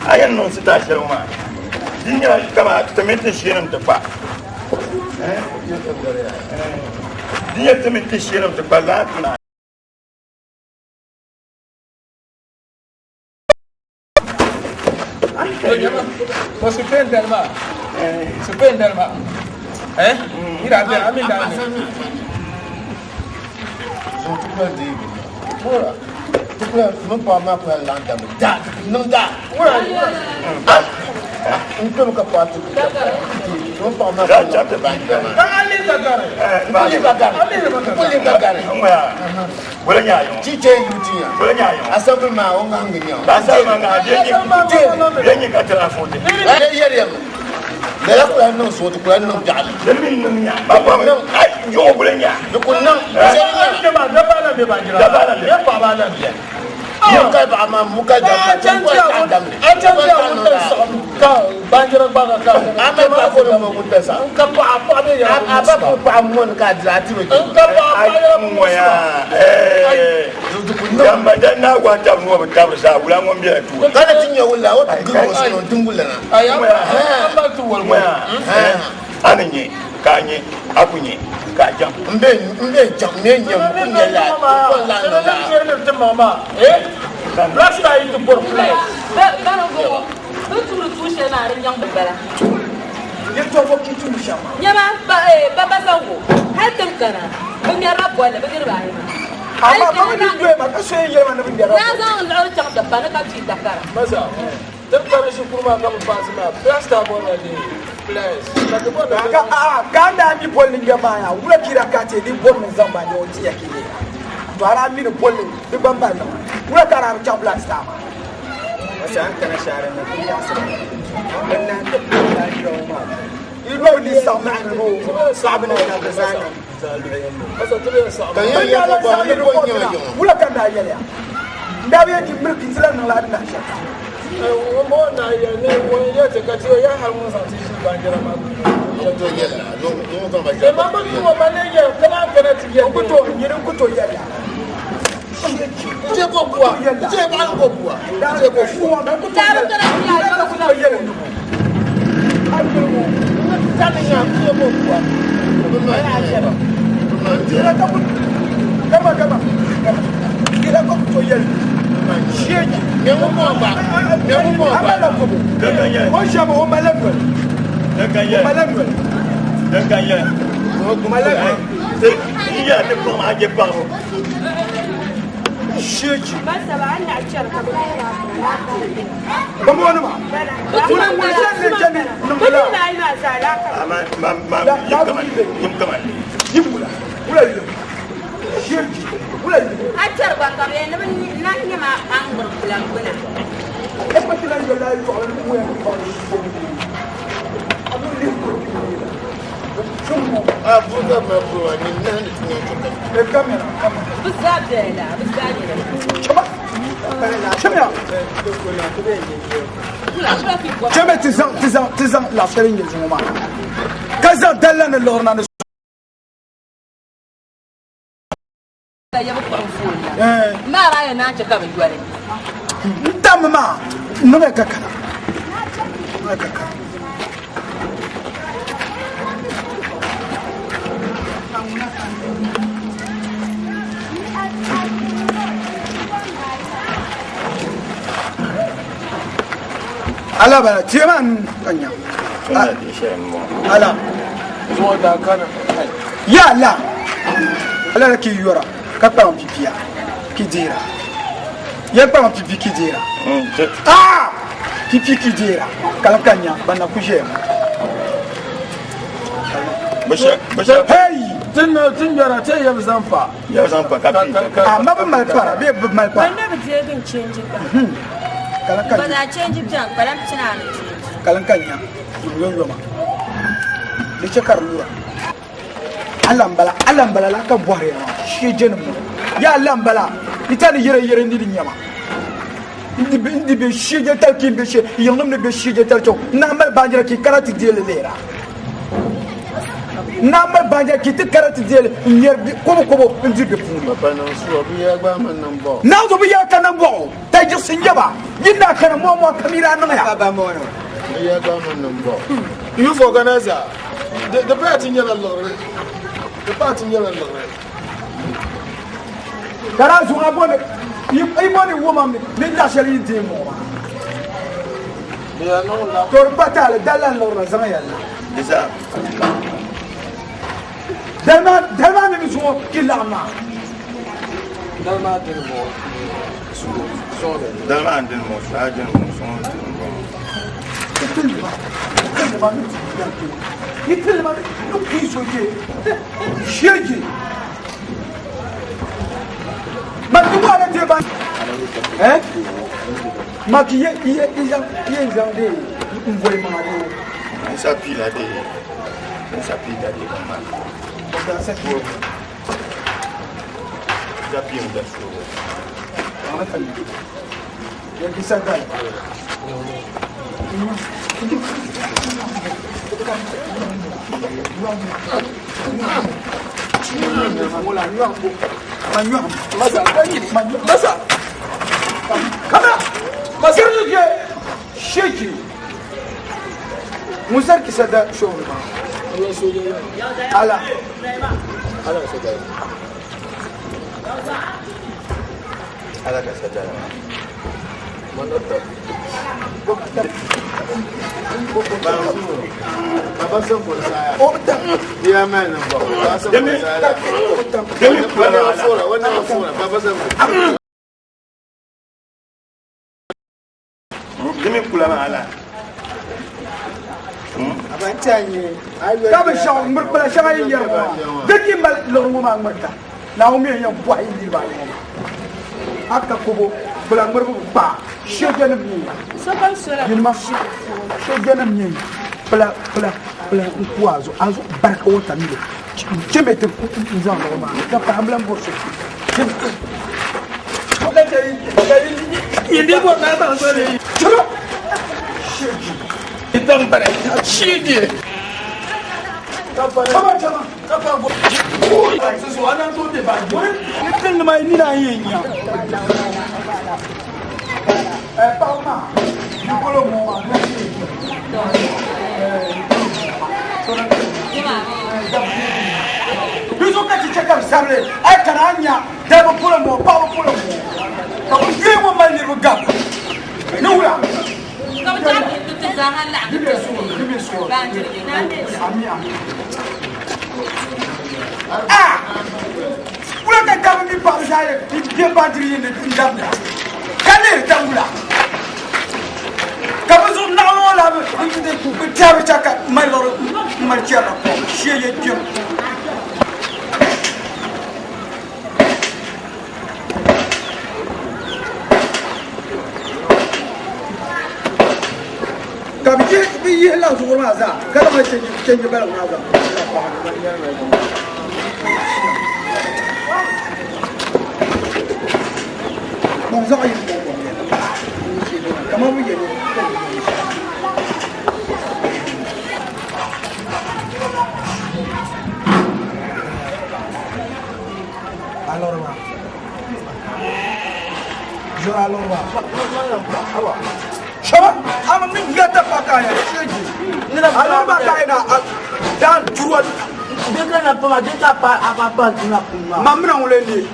S3: ayan non sita sharma dinya kama tamete shirin ta ba dinya tamete shirin ta ba la tuna
S4: ko super dalma ira da amin da
S2: tukula mun pa ma ko landa mu da non da Então nunca pode. Não toma mais. Já te vai.
S4: Ali da cara.
S2: Ali da cara.
S3: Não é. Bolanya yo.
S2: Chiche yutia.
S3: Bolanya yo.
S2: Asabu ma onga nginyo.
S3: Asabu ma yenye katara fote.
S2: Yeri. Dela ko no so to ko no jali.
S3: Demi no nya. Baba me. Ai yo bolanya.
S2: Do ko no.
S4: Da ba la be ba jira. Da ba la be ba la be.
S5: Muka ba ma muka da ka banjira ba ka ame ba ko mo muta sa ka pa pa be ya aba ko pa mon ka dra ti we ka pa
S3: mo ya yamba dan na gwa ta mo ta sa wula mo biya tu
S5: ka da tinyo wala o gugu so dungula na
S4: ayamba amba tu wal mo
S3: ananye kanye akunye ka jam
S5: mbe jam ne nyam kunya la ko la no la
S4: mama rasta yi to por place
S7: Bana go. Tu touche na rin yang bala.
S8: Ye to fo kitu mshama.
S7: Nyama baba sango. Hatem kana. Bami rap wala bagi ba ina.
S8: Ama ba ni dwe ma ka so ye ma na bi dara.
S7: Na zan lo cham da bana ka ci Dakar.
S4: masa dan kare shi kurma ka mu fasima rasta bona ni place ka ko da
S8: Ka da mi polling ga ba ya wura kira ka te di bon men zamba ne o ti ya kile. To ara mi ni polling di bamba na. Wura kara cha black star ma. Masa an kana share na ki ya sa. Wannan da ya yi ma. Ido ni sa ma na ho sabina na da zanga.
S4: masa tire sa
S5: kan ya ko ba ni ko nyo
S8: Wura kan da ya. Ndabe di mulki tilan na la na shaka.
S4: mo na ya ne won ya te ka ti ya har mun sa ti shi banjira ma
S5: to yela no to ba
S4: e mama tu mo mane ya kana ti ya
S8: Ko to nyirin ko to ya.
S5: je ko bua je ba ko bua je ko bua
S7: Ta ba kana ci ya ba ko na
S8: ya.
S5: tani ya je ko bua
S8: Ira ka bu. Kama. Ira ko to ya. Sheji.
S5: ne mo ba
S8: Amala ko. Ko shama o malakwa. Malakwa.
S3: iya ne ko ma je pa
S8: Sheji.
S6: Masa ba ana ciyar ka ba.
S8: Kuma wani ma. Kuna wajen ne jani.
S6: Kudi na yi masu alaka.
S3: ma yim kama
S8: Yimbula. Wula yi. Sheji. Wula yi.
S6: A ciyar ba ka bai na yi ma an gurgulan guna.
S8: E pa tilan yo la yi to an mu ya ko. Abu ni ko. Chumo.
S5: abuga ma bua ni nani tinyo choka
S8: E kamera.
S7: Bisa da bisa da.
S8: Chama. Chama. Chama tizan la sering je zuma. Kaza dalana lorna ne.
S7: Ya ba ko fuya. Ma ra ya na ci ka ba gware.
S8: Ndamma. Nume kakana. Nume kakana. Ala bala timan kanya. Ala.
S4: zo da kana
S8: Ya la. Ala ki yura. Ka pa on pipia. Ki dira. Ya pa on pipi ki dira. Ah! Pipi ki dira. Kala kanya bana kuje.
S3: basha
S8: Hey!
S4: tun yara ta yi zamfa
S3: ya san pa kapi
S8: Ah, ma mal para, be mal para.
S6: Wanda ba je bin change ba.
S8: Kala
S6: Ba
S8: kanya.
S6: za change jan kwalam tana da change.
S8: Kala kanya. Yo ma. Le chekar lura. Alambala la ka boire ma. Shi jenin mu. Ya alambala. Ita ni yere ni nyama. Indi be shi je tal ki be shi. Yonum ne be shi je tal chok. Na mal banjira ki karati dele lera. Na mal banjira ki te karati dele nyer kobo indi be fu.
S5: papa no so bi ya gba man nan bo
S8: Na zo bi ya kana bo. Ta ji sun yaba. Yinda kana mo kamira nan ya. Baba mo no.
S5: bi ya gba man nan bo
S4: youth organizer the party nyala lore the party nyala lore
S8: Kara zu abone. I boni woman ni la shari di mo.
S4: ya no la
S8: Tor batale dalan lor zama yalla.
S3: bisa
S8: Dalma ni so kilama.
S4: dal ma de mo so de
S3: dalma andin mo sajin mo son
S8: Ni telma no kiso je. Sheje. Ma tu wala te ban. Ma ki ye zande. Ngwe ma do.
S3: isa pila de mama
S8: Da sa ko.
S3: isa pila de so
S5: Musar kisah dah show rumah. Alah.
S2: Ala kasih dah. Mana tu? Bapa sempur saya.
S5: Oh tak.
S2: Dia mana bapa? Bapa sempur saya. Demi mana? Bapa sempur.
S3: Demi pula ala.
S5: Kami syawal berpala syawal yang jadi balik lorong rumah mereka. Naomi yang buat ini balik. Akka kubo pulang berbuka. Syukur ni.
S7: Siapa suara?
S5: Jadi masih syukur ni. Pulang kuazu azu berkawatan ni. Cuma itu insan rumah. Kita paham belum bos? Ini buat apa sini? Coba. Kita berada sini. Coba. Sesuatu tu dia baju. Kita nama ini dah ini. Tahu tak? Ni kalau mau besok kita cakap sambil. Caranya dia berpulang mau, bawa pulang mau. Tapi dia mau main di rumah. Nula.
S7: Kau jangan itu jangan lah.
S5: Ulah tak kau ni pak saya, dia badri ni tinggal. Kali tak ulah. Kau tu nak lah, kita bercakap malor macam apa? Siapa yang kami je langsung rumah saya. Kalau macam macam balik rumah saya. Bangsa yang kamu begini. Halo rumah. Jual halo rumah. Awak. Siapa? Ama mingat apa kaya? Halo rumah kaya na dan jual.
S9: Dia kan apa nak
S5: Mamna ulai ni.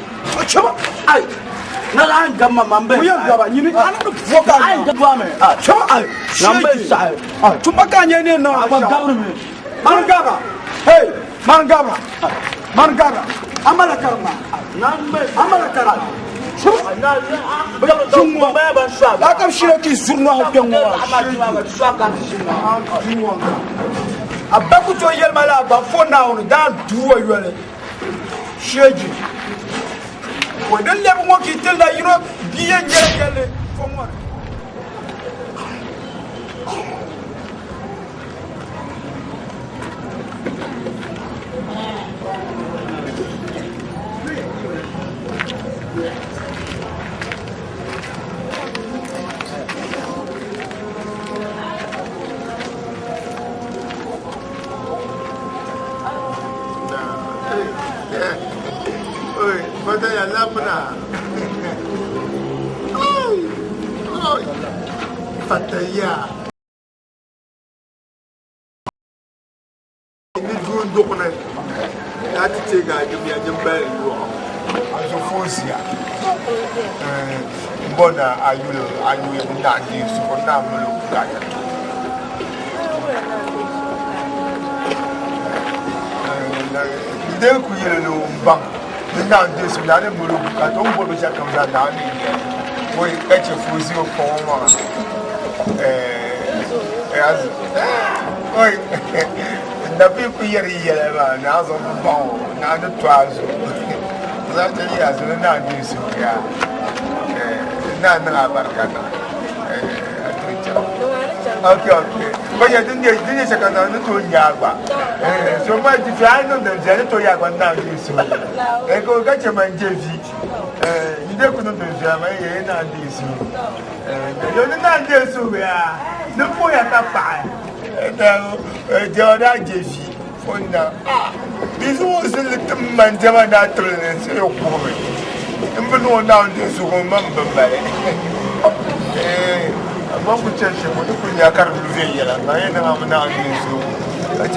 S5: Siapa? Ay.
S9: Nalan gamma mambe.
S5: Buya gaba ni anak tu foka.
S9: Ay gaba me.
S5: Siapa? Ay.
S9: Nambe sai.
S5: Cuma kaya ni na.
S9: Apa government?
S5: Mangaba. Hey, Mangaba. Amala karma.
S9: Nambe
S5: Amala karma.
S9: Semua bayar swab.
S5: Lakam shiraki zurna hopiang wa.
S9: Swab kan semua.
S5: Abaku to yel mala ba fona on da duwa yole. Sheji. Wadon le mo ki tel da yino biye ngere fo mo.
S2: Oi, pada yang lama. Oi, Fataya. Ini dulu kena. Nanti cakap dia jembel dua. Aso fosia. Bona ayu yang nak di sekolah meluk kaya. Dia kuya lu bang. Dia di sebenarnya meluk kaya. Tuh boleh cakap macam ni. Oi, kacau fosia kau oi, tapi kuya riya lah. Nazo bang, nazo tuazu. Zaten yazılı ne diyorsun ya? Ne haberkan? Okay. Kaya dunia sekarang itu nyagwa. Semua difian itu jadi tu nyagwa na diyorsun. Eko kaca manjevi. Ide kuno jamais il n'a dit ça. Je n'ai dit ça, ne pouvez pas parler. Jordan Jeffy, Fonda. This was a little man, Jamada, and say, oh, boy. And we know now this will remember by it. I'm going to tell you what you put your car to be here. I am now in this room. I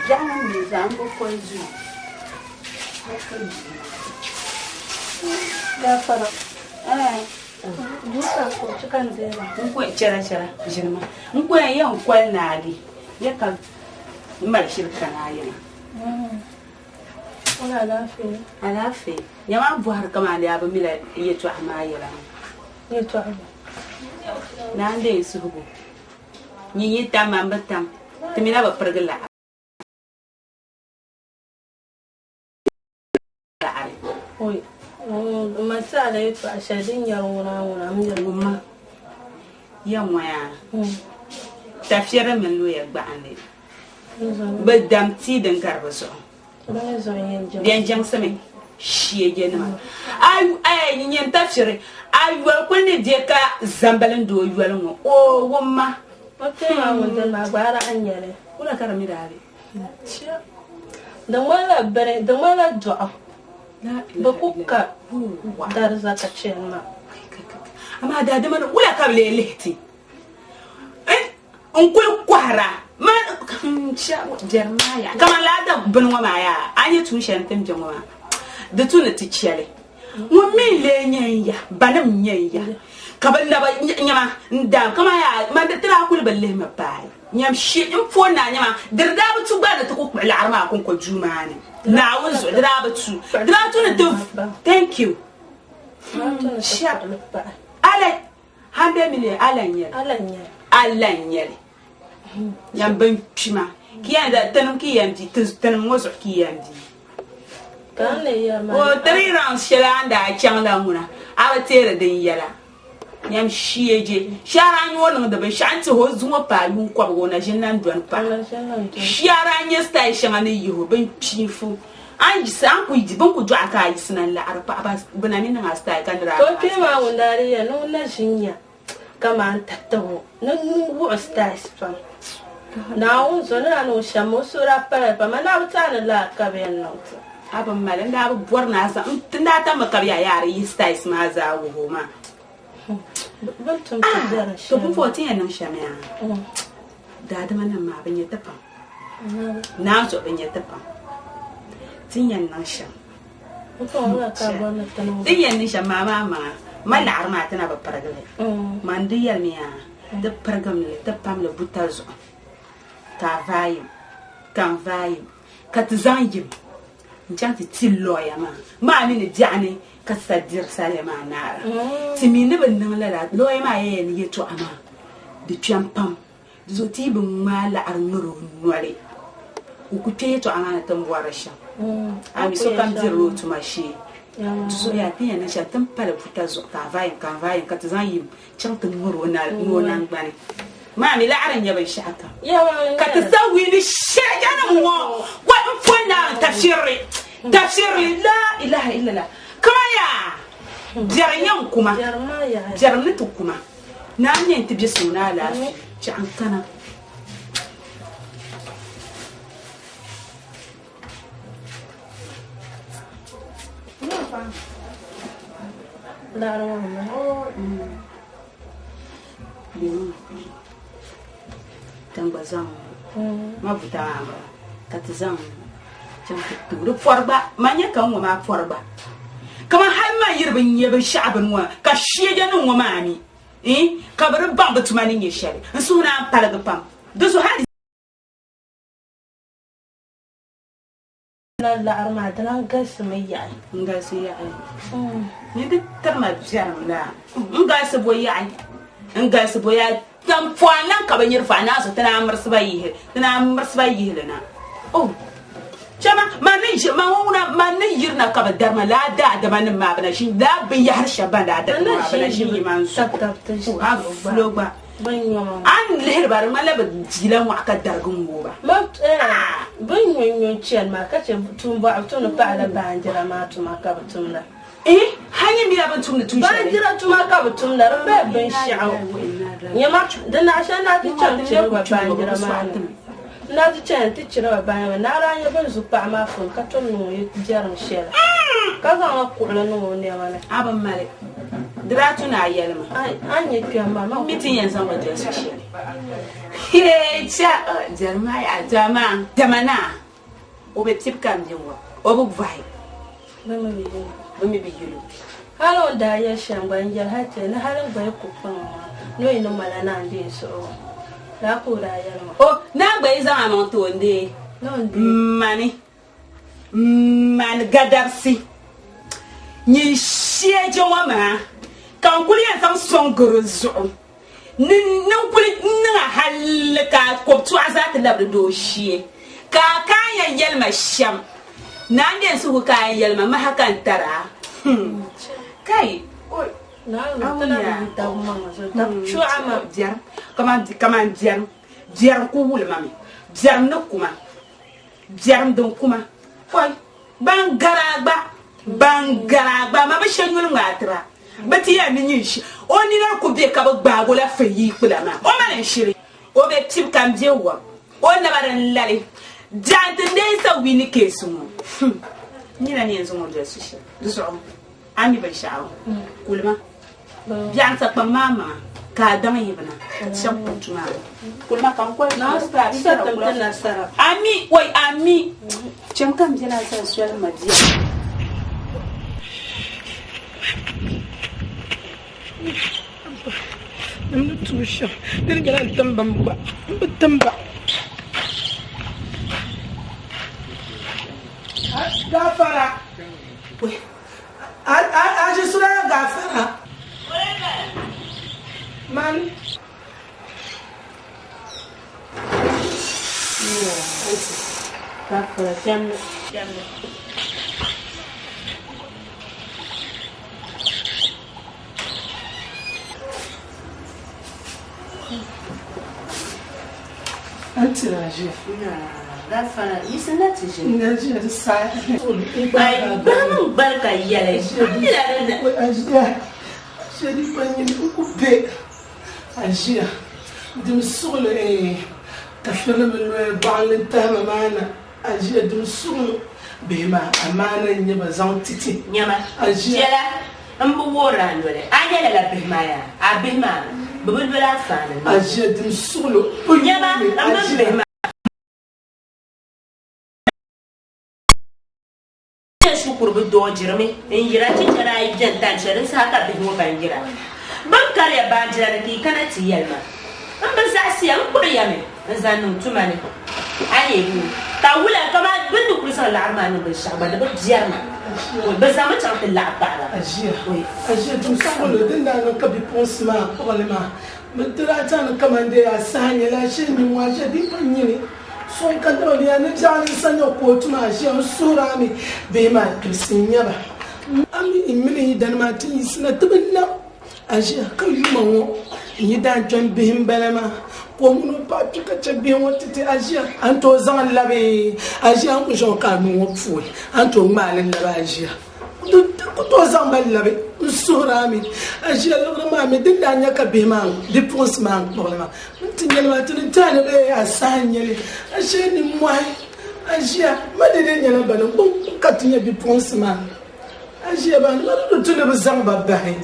S7: jangan ni zambo koizu
S10: Ya fara. Duka ko cikan zera.
S7: Nko chara jirma. Nko yan kwal nali. Ya ka mal shirka na yana.
S10: Wala lafiya.
S7: Alafi. Ya ma buhar kama da abu mila yeto amayira.
S10: Yeto abu.
S7: Na ande subu. Ni yita mambatam. Timina ba pergala.
S10: Oi. Masala yeto ashadin yaruna miyar
S7: Gumma. Yan waya. Tafiyar min lo ya gba'ande. Ba dam ti din garba so. Biyan jang same shi je na. Ay yin tafiyar ay wal kun ne je ka zambalin do yuwal ngo. O wumma.
S10: Ote ma wanda ma gbara anyare.
S7: Kula karami da abi.
S10: Da wala du'a. Ba kuka dar zaka ce ma.
S7: Amma da da mana wala ka leleti. On kul kwara man sha jermaya kama la da bunwa maya anye tun shan tim jama da tun ti ciyale mo min le nyanya banam nyanya kabanda ba nyama nda kama ya man da tira kul balle ma bai nyam shi in fo na nyama dirda ba tu ba da tu ku la arma kun ko jumani na wunzo dirda ba tu na tu thank you sha ala 100 million ala nyele yam ban pima kiyan da tanum kiyan di tanum ngoso kiyan di
S10: kan ne ya ma
S7: o 3 rounds shela anda changla muna aba tere den yala yam shiyeje shara nyono da ban shanti ho zuwa pa yun kwa go na jinnan duan pa shara nya style shanga ne yiho ban pifu an ji san ku di ban ku jo aka yi sunan la arpa aba banani na style kan ra
S10: to ke ma wundari ya no na shinya kama tattawo nan wo style fa na unzo na no shamo sura pa mana utana la kaben no
S7: aban malan da abu buwar na sa tunda ta makabiya yare yi styles ma za wo ma
S10: ban tun ta
S7: to kun 14 nan shamiya da da manan ma ban ya tafa na so ban ya tafa tinyan nan sha
S10: ko wala ka bona tanu
S7: tinyan nan sha mama mala arma tana ba paragale man diyal miya da pargamle da pamle butazo ka vayu kan vayu ka tzangim njanti ti lawyer ma ni jani ka sadir salema nara ti mi ne ban nan la lawyer ma ye ni yeto ama di champam zo ti bu mala arngoro nwale ku teto ana tambwara sha ami so kam zero to mashi so ya tiya na sha tampala butazo ka vayu ka tzangim chantin ngoro na ngona ngani ما مي لا عرن يبي شاكا كتسوي لي الشيء انا مو وفنا تفسيري لا اله الا الله كما يا جرنيانكما جرنتكما ناني انت بيسونا لا جان كنا
S10: لا
S7: tambazang mabuta katazang chamtu turu forba manya kan wa ma forba kama har ma yirbin yebe sha'ban wa ka shiye nan wa mani ka bar ban batumani ne shari suna talaga pam do so hadi
S10: la arma dan gas mai ya
S7: ngas ya ni de tarma biaram la ngas boya ngas boya tam fwana ka banyir fana so tana marsba yi lana oh chama mani ma wona mani yirna ka darma la da man ma bana shin da bin ya har shaban da ma bana shin man so ha flogba an lehir bar ma la ba jilan wa ka dargun goba
S10: ma ban yon chen ma ka ce tun ba tun ba da banjira ma tuma ka tun
S7: hanyar biya ban tumna tushe
S10: ban jira tuma ka butum da rabbe ban sha'aw nyama da na sha na ti chan ti ba ban jira ma na ti chan ti cira ba ban na ran ya ban zupa ma fun ka ton no jaran shela ka ga ma ku la no ne wala
S7: aban male
S6: Dratu na yelma.
S10: Anye kama ma
S6: Meeting yan sama da su shi. He cha Jeremiah jama. Jamana. Obe tip kam jewa. Obu vai. Mami bi yulu.
S10: Halo da ya shangban yar hate na halin bai kufan no ino mala na ndi so. La ko da yar ma.
S6: Oh, na bai za ma to nde.
S10: No ndi.
S6: Mani. Man gadapsi. Ni shie jewa ma. Kan kuli yan sam songoro zo. Nin kuli nga halka ko to azat labdo do shie. Ka kan yelma sham. Nan den su ka yelma ma hakan tara. Kai, oi,
S10: na tana da mama so da
S6: shu ama diar. Kaman diar ko wul mami. Diar no kuma. Diar don kuma. Oi, bangaragba ma ba shenyul ngatra. Bati ya ni shi. Oni na ko be ka ba gbago la fayi kula ma. O ma shiri. O be tip kam je wa. O na baran lale. Jante ndey sa wini kesu mo. Ni na ni enzo mo de sushi. Zo. Ami ba shawo. Kulma. Bian sa pa mama ka dama yibna. Sham putuma. Kulma kan ko na sta
S10: na sara.
S6: Ami, wai ami. Chem kam je na sa suel madia.
S8: Namnu tusha. Din galan tambamba. Tamba. Gafara. Aje sura gafara. Man.
S10: Gafara jamne.
S8: Antiraje.
S10: Gafara yisana tije.
S8: Ngaje da sai.
S10: Ai barka yale.
S8: Ajiya. Shedi panyin ku be. Ajiya. Dim sulu tafela melo baalin tama mana. Ajiya dim sulu be ma amana nyeba zan titi.
S10: Nyama.
S8: Ajiya.
S10: Mbu wora ndole. Anya la bihma ya. Abihma. Bubul bela fana.
S8: Ajiya dim sulu.
S10: Nyama. Mbu bihma. Kurbu do jirmi in jira ci jira yi jantan shirin sa haka bin ban jira ban kare ba jira da ki kana ci yalma an ban sa siyan kuriya me an zanu tuma ne aye bu ka wula kama bin du kursan la'arma ne ban sha ba da ba jiyar ma ba za mu ta la ba
S8: ajiya tun solo din da no ka bi ponsma problema mun tira ta no kamande ya sanya la shi min wa je bi fanyini son kadro ya ne jani sanya ko tuma shi an sura mi be ma kirsinya ba ami imini dan ma tin sina tubinna ajiya kan yuma wo yi da jon bihim balama ko mun pa tuka ce bi won titi ajiya an to zan labe ajiya an ku jon ka nu wo fu an to malin labe ajiya ko to zan bal labe sura mi ajiya lo ma mi din da nya ka be ma difference ma problema tin yel ma tin tane be asanyele ajiya ni mwai ajiya madede nya na bana ko ka tin ya difference ma ajiya ba na do tun da zan babbahi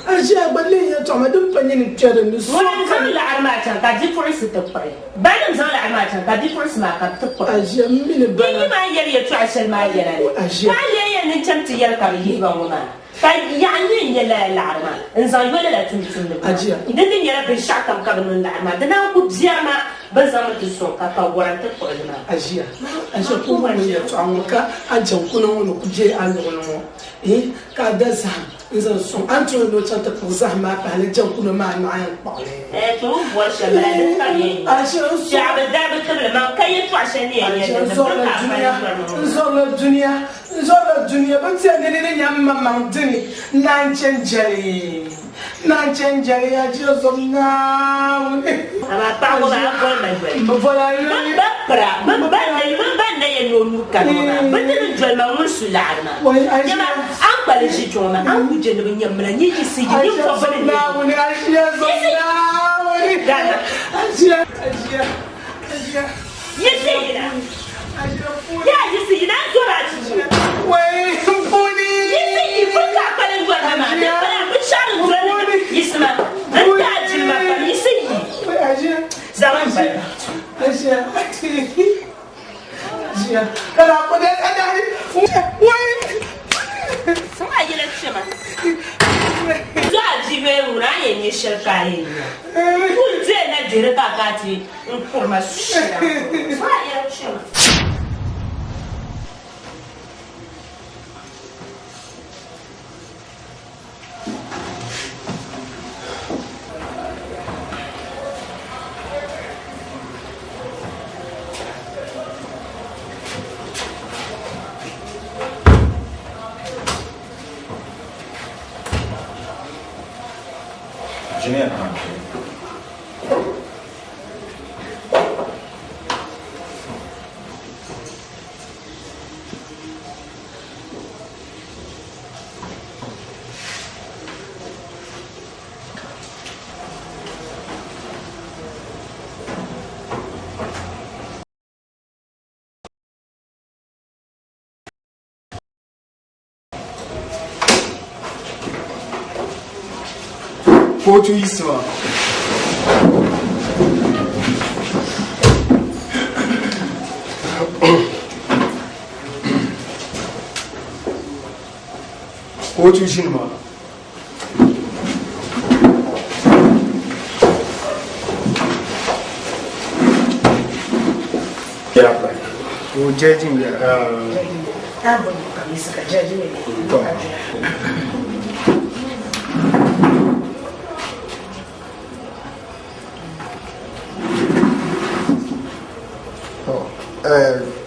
S8: ajiya balle ya to ma dun fanyin tare ni so
S10: wannan zan la armata ka difference ta kwai bayan zan la armata ka difference ma ka ta kwai
S8: ajiya mini bana
S10: ni ma yar ya to asal ma yara ne
S8: ajiya
S10: ma ya ne tamti yar ka yi ba mu ma ka yani ne la arma in zan yola la tun da
S8: ajiya
S10: idan din yara bin shakam ka bin la arma da na ku ziyama ban zama ta so ka ka waranta ko ma
S8: ajiya ko wani ya to an ka an jan kunan wani kuje an lono ka da za nzan so an to no chanta ko za ma ba le jan kunan ma no ayan pa
S10: to bo shamala da kare
S8: ajiya so
S10: ya ba da ba kabla ma kai to ashani ya da
S8: zola dunia ba ti ne ne nyam mama dini nan chenjali ya jiro so na
S10: ama pa ko ba ko ba
S8: vola
S10: ba ne ya no nu ka ma ba ne jol ma mun su la ma ya ma an ba le shi to ma an ku je ne bin yamma ni ji si ji ko ba ne
S8: na woni ajiya so na woni ajiya
S10: yesina ya yesina zora ci
S8: wai funi
S10: yesina fuka kalen gwa ma
S5: Kana ko de ana wai.
S10: Sama yele chema. Za jibe una yenye shirka yenye. Kunje na dirka kati information. Sama yele chema.
S3: Junior.
S2: Kotu isma. Kotu shinma.
S3: Ya pai.
S2: O judging ya.
S8: Ta bon kamisa ka judging ne.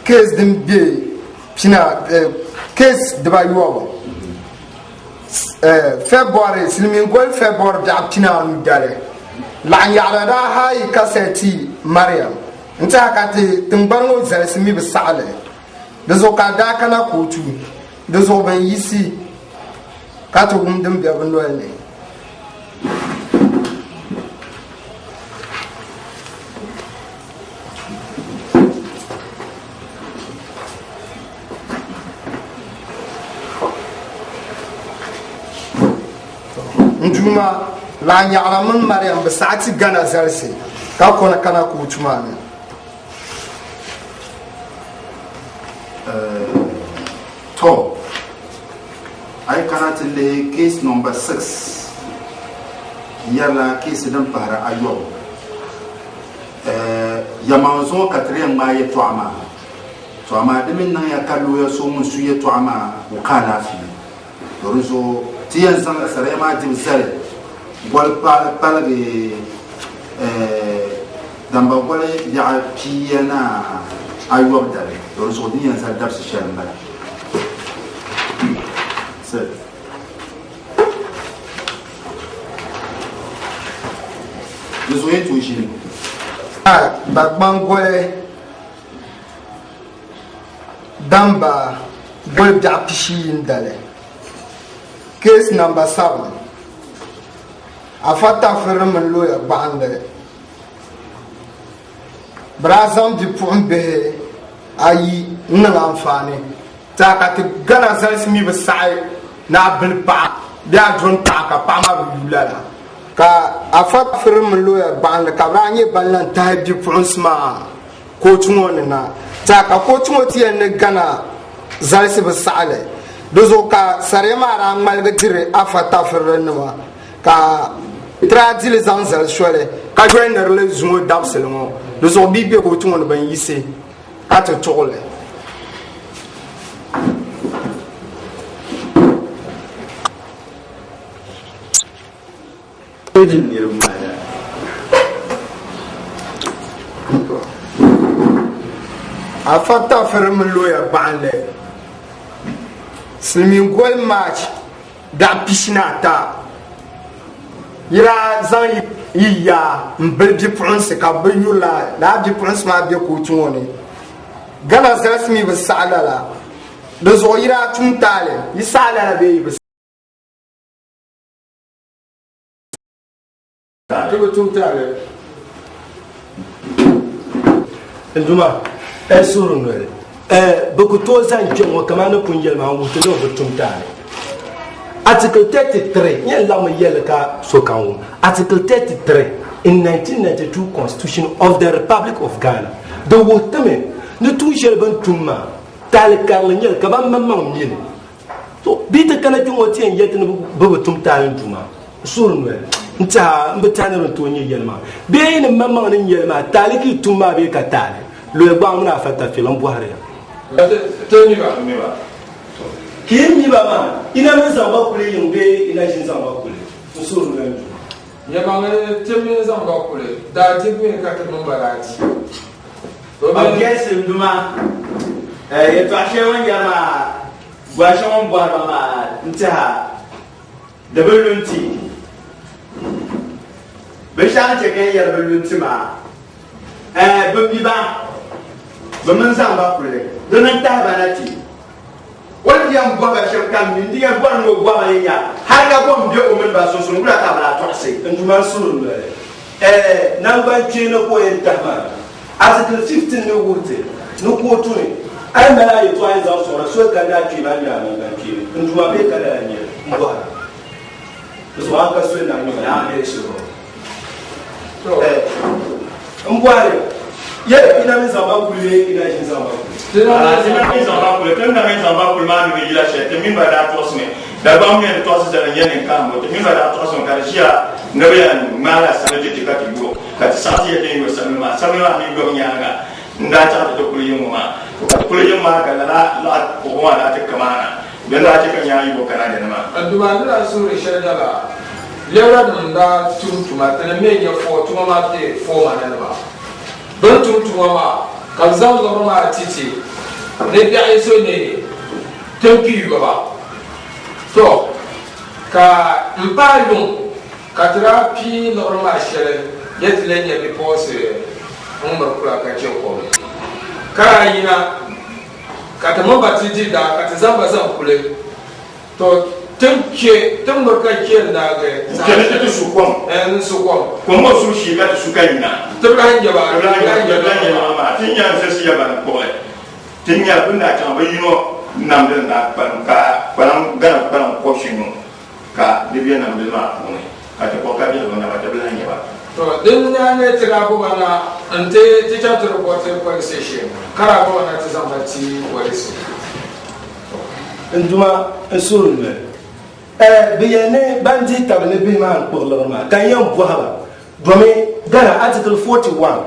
S2: Case din be pina case de ba yuwa February silmin gol February da pina nu dare la yara da hay kaseti Mariam nta ka te tingbango zalsimi be sale da zo ka da kana kotu da zo ban yisi ka to gum dim be ban ne Njuma la nyala mun Mariam be saati gana zalsi ka kona kana ku tumane
S11: to ay kana tele case number 6 yala case dan para ayo yamanzo 4 maye to ama de min nan ya kallo ya so mun suye to ama ukala fi doruzo tiyan san sare ma jim sare gol pala ge damba gol ya piyana ayo dare doruzo diyan san dabs shan bala se dozo yen to shi
S2: bagban gole damba gol da pishin dale case number 7 afata firm lawyer bande brazam di pombe ayi nna amfani ta ka ti gana zalsimi be sai na bil pa da jon ta ka pa ma bulala ka afata firm lawyer bande ka ranye ballan ta di ponsma ko tunone na ta ka ko tunoti ne gana zalsi be sale dozo ka sarema ran malga dire afata firrenwa ka tradile zanzal shole ka joiner le zumo dabselmo dozo bibe ko tungo ban yise ata tole afata firm loya banle swimming goal match da piscina ta ira zan iya mbelbi prince ka bayula la bi prince ma bi ko tuone gana zasmi bi salala da zo ira tun tale yi salala be bi
S5: to tun tale nduma esurun wele beaucoup to zan jongo kamano punjel ma wuto no butum tale article 33 yen la mo yele ka sokanwo article 33 in 1992 constitution of the Republic of Ghana
S2: do wotame ne tu shel ban tumma tal karle nyel ka ban mamam min so bita kana tin woti en yetin bu tum tal tuma surun we nta mbetana to nyi yelma be ne mamam ne yelma taliki tumma be ka tal lo gba mun afata filan buhari
S4: teni ba
S2: kim ni baba ina men sa ba kule yimbe ina shin sa ba kule surun we
S4: ya bangai temi zan ba kule da tibi ka ta barati
S5: I'm guessing Duma. If I share one yama, Washon Barama, Ntaha, the Bulunti. Bishan again, your Buluntima. Bubiba, Bumansan Bakule, the Nantabanati. What young Baba shall come in the one of Baba, Haga Bomb, your woman, Basso, Grata, Toxic, and Jumasun. Number Chino Poet Tama. Article 15 no wote no quote I mala you twice also so can that you and you and you are better than you so I can swim and you are so Mbwari yeah ina meza bakule ina jinza bakule
S3: ina meza bakule tena meza bakule mani bila shete mimba da tosme da ba mu ne tosi da nyene kambo te mimba da tosme karishia ngabe ya mala sanaje tikati go kati sati ya dengo samima ni go nyanga ndata to kuliyuma kana la ko wala ta kamana ben da ta kan yayi bo kana da ma
S4: aduba da sura shajala lewra dum da tuntuma tana me ya fo tuma ma te fo ma na ba don tuntuma ma kan zan zo ma titi ne da ai so ne tanki ba to ka mpalum ka terapi normal shere yetle ne bi pose umar kula ka ce ko ka yina ka ta mamba titi da ka ta zamba zan kule to tanke tambar ka ke da ga
S3: ta su kwam
S4: su kwam
S3: ko mo su shi ka su kai na
S4: to ran jaba
S3: ma tin ya se si ya ban ko tin ya bunda ta ba yino nam da na ban ka ban ga ban ko shi no ka dibiya nam da ma ko ne ka ta ko ka bi na ba ta blan ya ba
S4: to din ya ne tira ko bana ante teacher to report police station kara ko na ta zamba ti police
S2: nduma surun me biyane bandi tabne bi man ko lorma kan yan buhaba domin gana article 41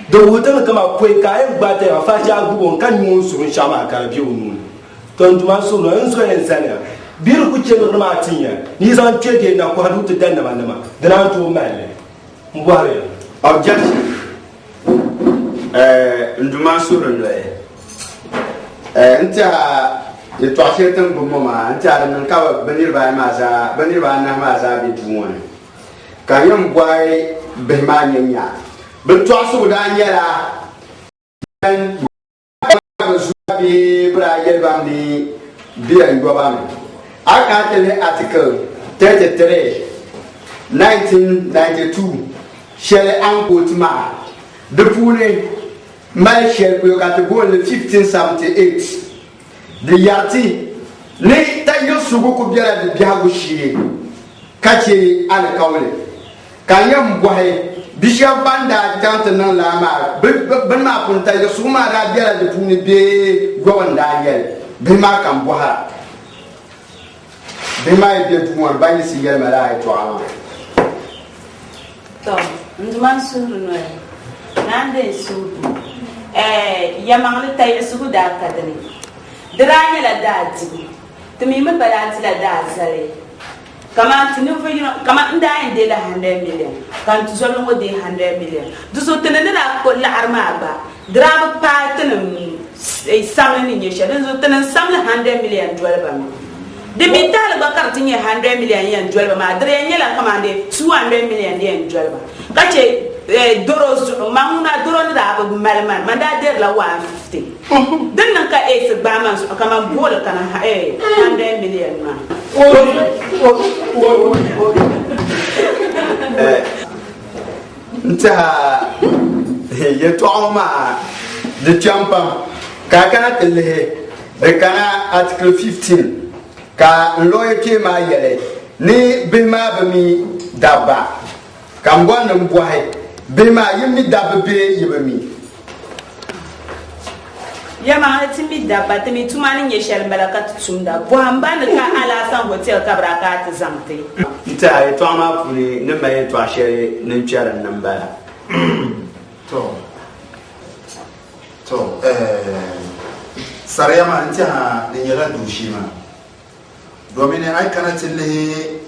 S2: da wutan kama koi kayan gbata ya fashi abubuwan kan yi surun shama kara biyu nuni to nduma surun en so en sanya bir ku ce lorma tinya ni zan ce de na ko hadu ta danna manama dana to male mbare
S5: objection nduma surun le nta ye to asetan bumma ma nta nan ka banir ba ma za banir ba na ma za bi duwon kan yam gwai be ma nyanya bin to asu da nyara dan su bi bra yel bam ni bi an go bam aka tele article 33 1992 shele an kotima de pune mai shele ko ka te go le 1578 de yarti ne ta yosugo ko biara de biago shie kache ala kawle kanyam gwahe bisha banda tante nan la ma ben ma punta yosugo ma da biara de puni be gwanda yel be ma kan bwaha be ma be tuwa bani si yel mala ay to ama
S6: to nduma suru no nande suru yamang tay sugu da kadani diranya la dadi tumi mun balati la dazare kama tinu fayino kama nda inde la 100 million kan tu solo ngo de 100 million du so tenene la ko la arma ba drama patin samle ni nyesha den so tenen samle 100 million dollar mi de bital ba kartin 100 million yen dollar ma dre nyela kama de 200 million yen dollar kache doros mamuna doron da abu malman manda der la 150 dan nan ka e ba man kama bol kana 100 million ma
S5: nta ye to ma de champa ka kana tele de kana article 15 ka loyalty ma yele ni bima bami dabba kan gwan mbwahe bima yimni dabbe be yibami
S6: Yama timi dabba timi tumani nye shel balaka tsumda bo hambana ka ala san hotel kabra ka ta zamte
S12: ita to ama puli ne mai to ashere ne nchara namba
S11: to sarayama nta ne yala dushi ma domin ai kana tille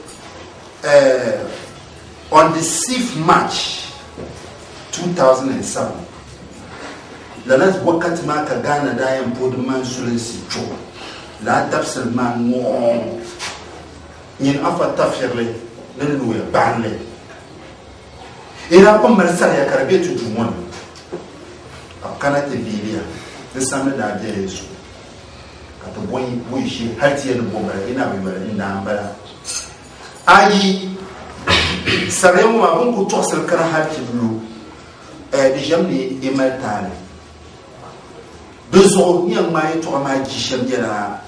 S11: on the 6th March 2007 lalas wakati ma ka gana da yan podman sulensi cho la dabsel man mo yin afa tafirle nan luya banle ina pa marsal ya karbe tu jumon akana te bilia de samne da je yesu ka to boy shi har tiye no bomara ina bi mara ina ambara ayi saremu ma bun ku tosel kara har ti lu di jamni imartale bezo ni mai to ma jishem jera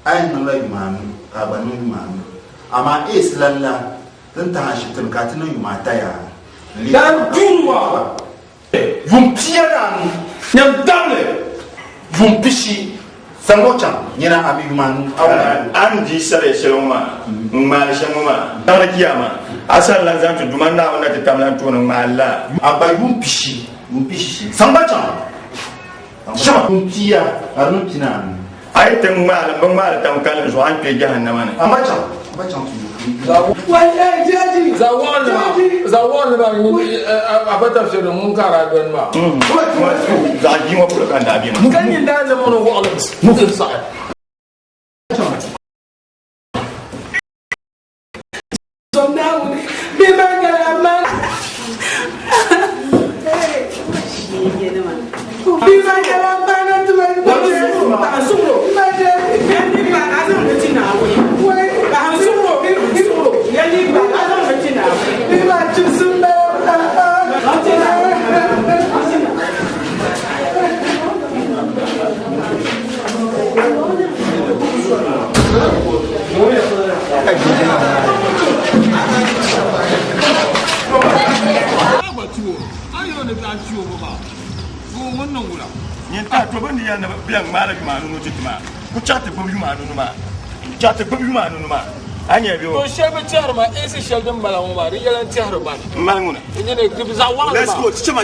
S11: ay no la imam ka banu imam ama islalla dan ta shi tun ka tun yuma taya
S4: dan tunwa
S11: vum piera nyam dable vum pishi sangocha nyina abi imam
S3: an ji sare sheloma mal sheloma dara kiyama asal la zantu dumanda ona te tamlan to no malla
S11: abai vum pishi sangocha shaba kuntiya arun tinan
S3: ay tan mal tan kan so an ke jahannama ne
S11: amacha
S4: zawon ba ni abata fi mun kara don ma
S3: za ji mo pro kan da bi
S4: mun kan yin da mun ho alam mun sa so now be bangala man be bangala man to my suro yani ba azan mutin na wai ba suro yani ba azan mutin na be ba tsumba
S3: ta to ban ya na biyan malaki ma nunu titima ku chata ko yu ma nunu ma chata ko yu ma nunu ma anya biyo
S4: to shebe tiar ma ese sheldon balawo ma ri yalan tiar ba
S3: malnguna
S4: ne gibi zawan
S5: let's go chama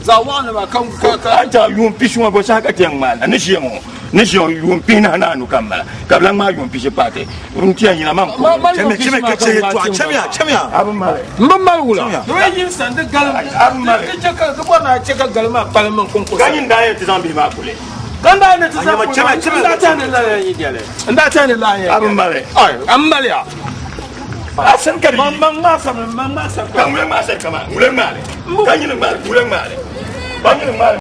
S4: zawan ma kan ka
S3: ata yum pishwa bo saka tiang mal ne shiyemo ne shiyo yum pina na nu kamala kabla ma yum pishe pate untia ina mam
S5: chama ka che to chama
S3: abun male
S4: mbammal wula do yin sande galam
S3: abun male
S4: ke ka ko na che ka galma palman kon ko
S3: ganyin da ya tizambi ma kule
S4: ganda ne tizambi nda ta ne la yi gele nda ta ne la yi
S3: abun male
S4: ay ambale ya
S3: asan kari
S4: mamma sa
S3: kan mule ma sa kama mule male ganyin male mule male ganyin male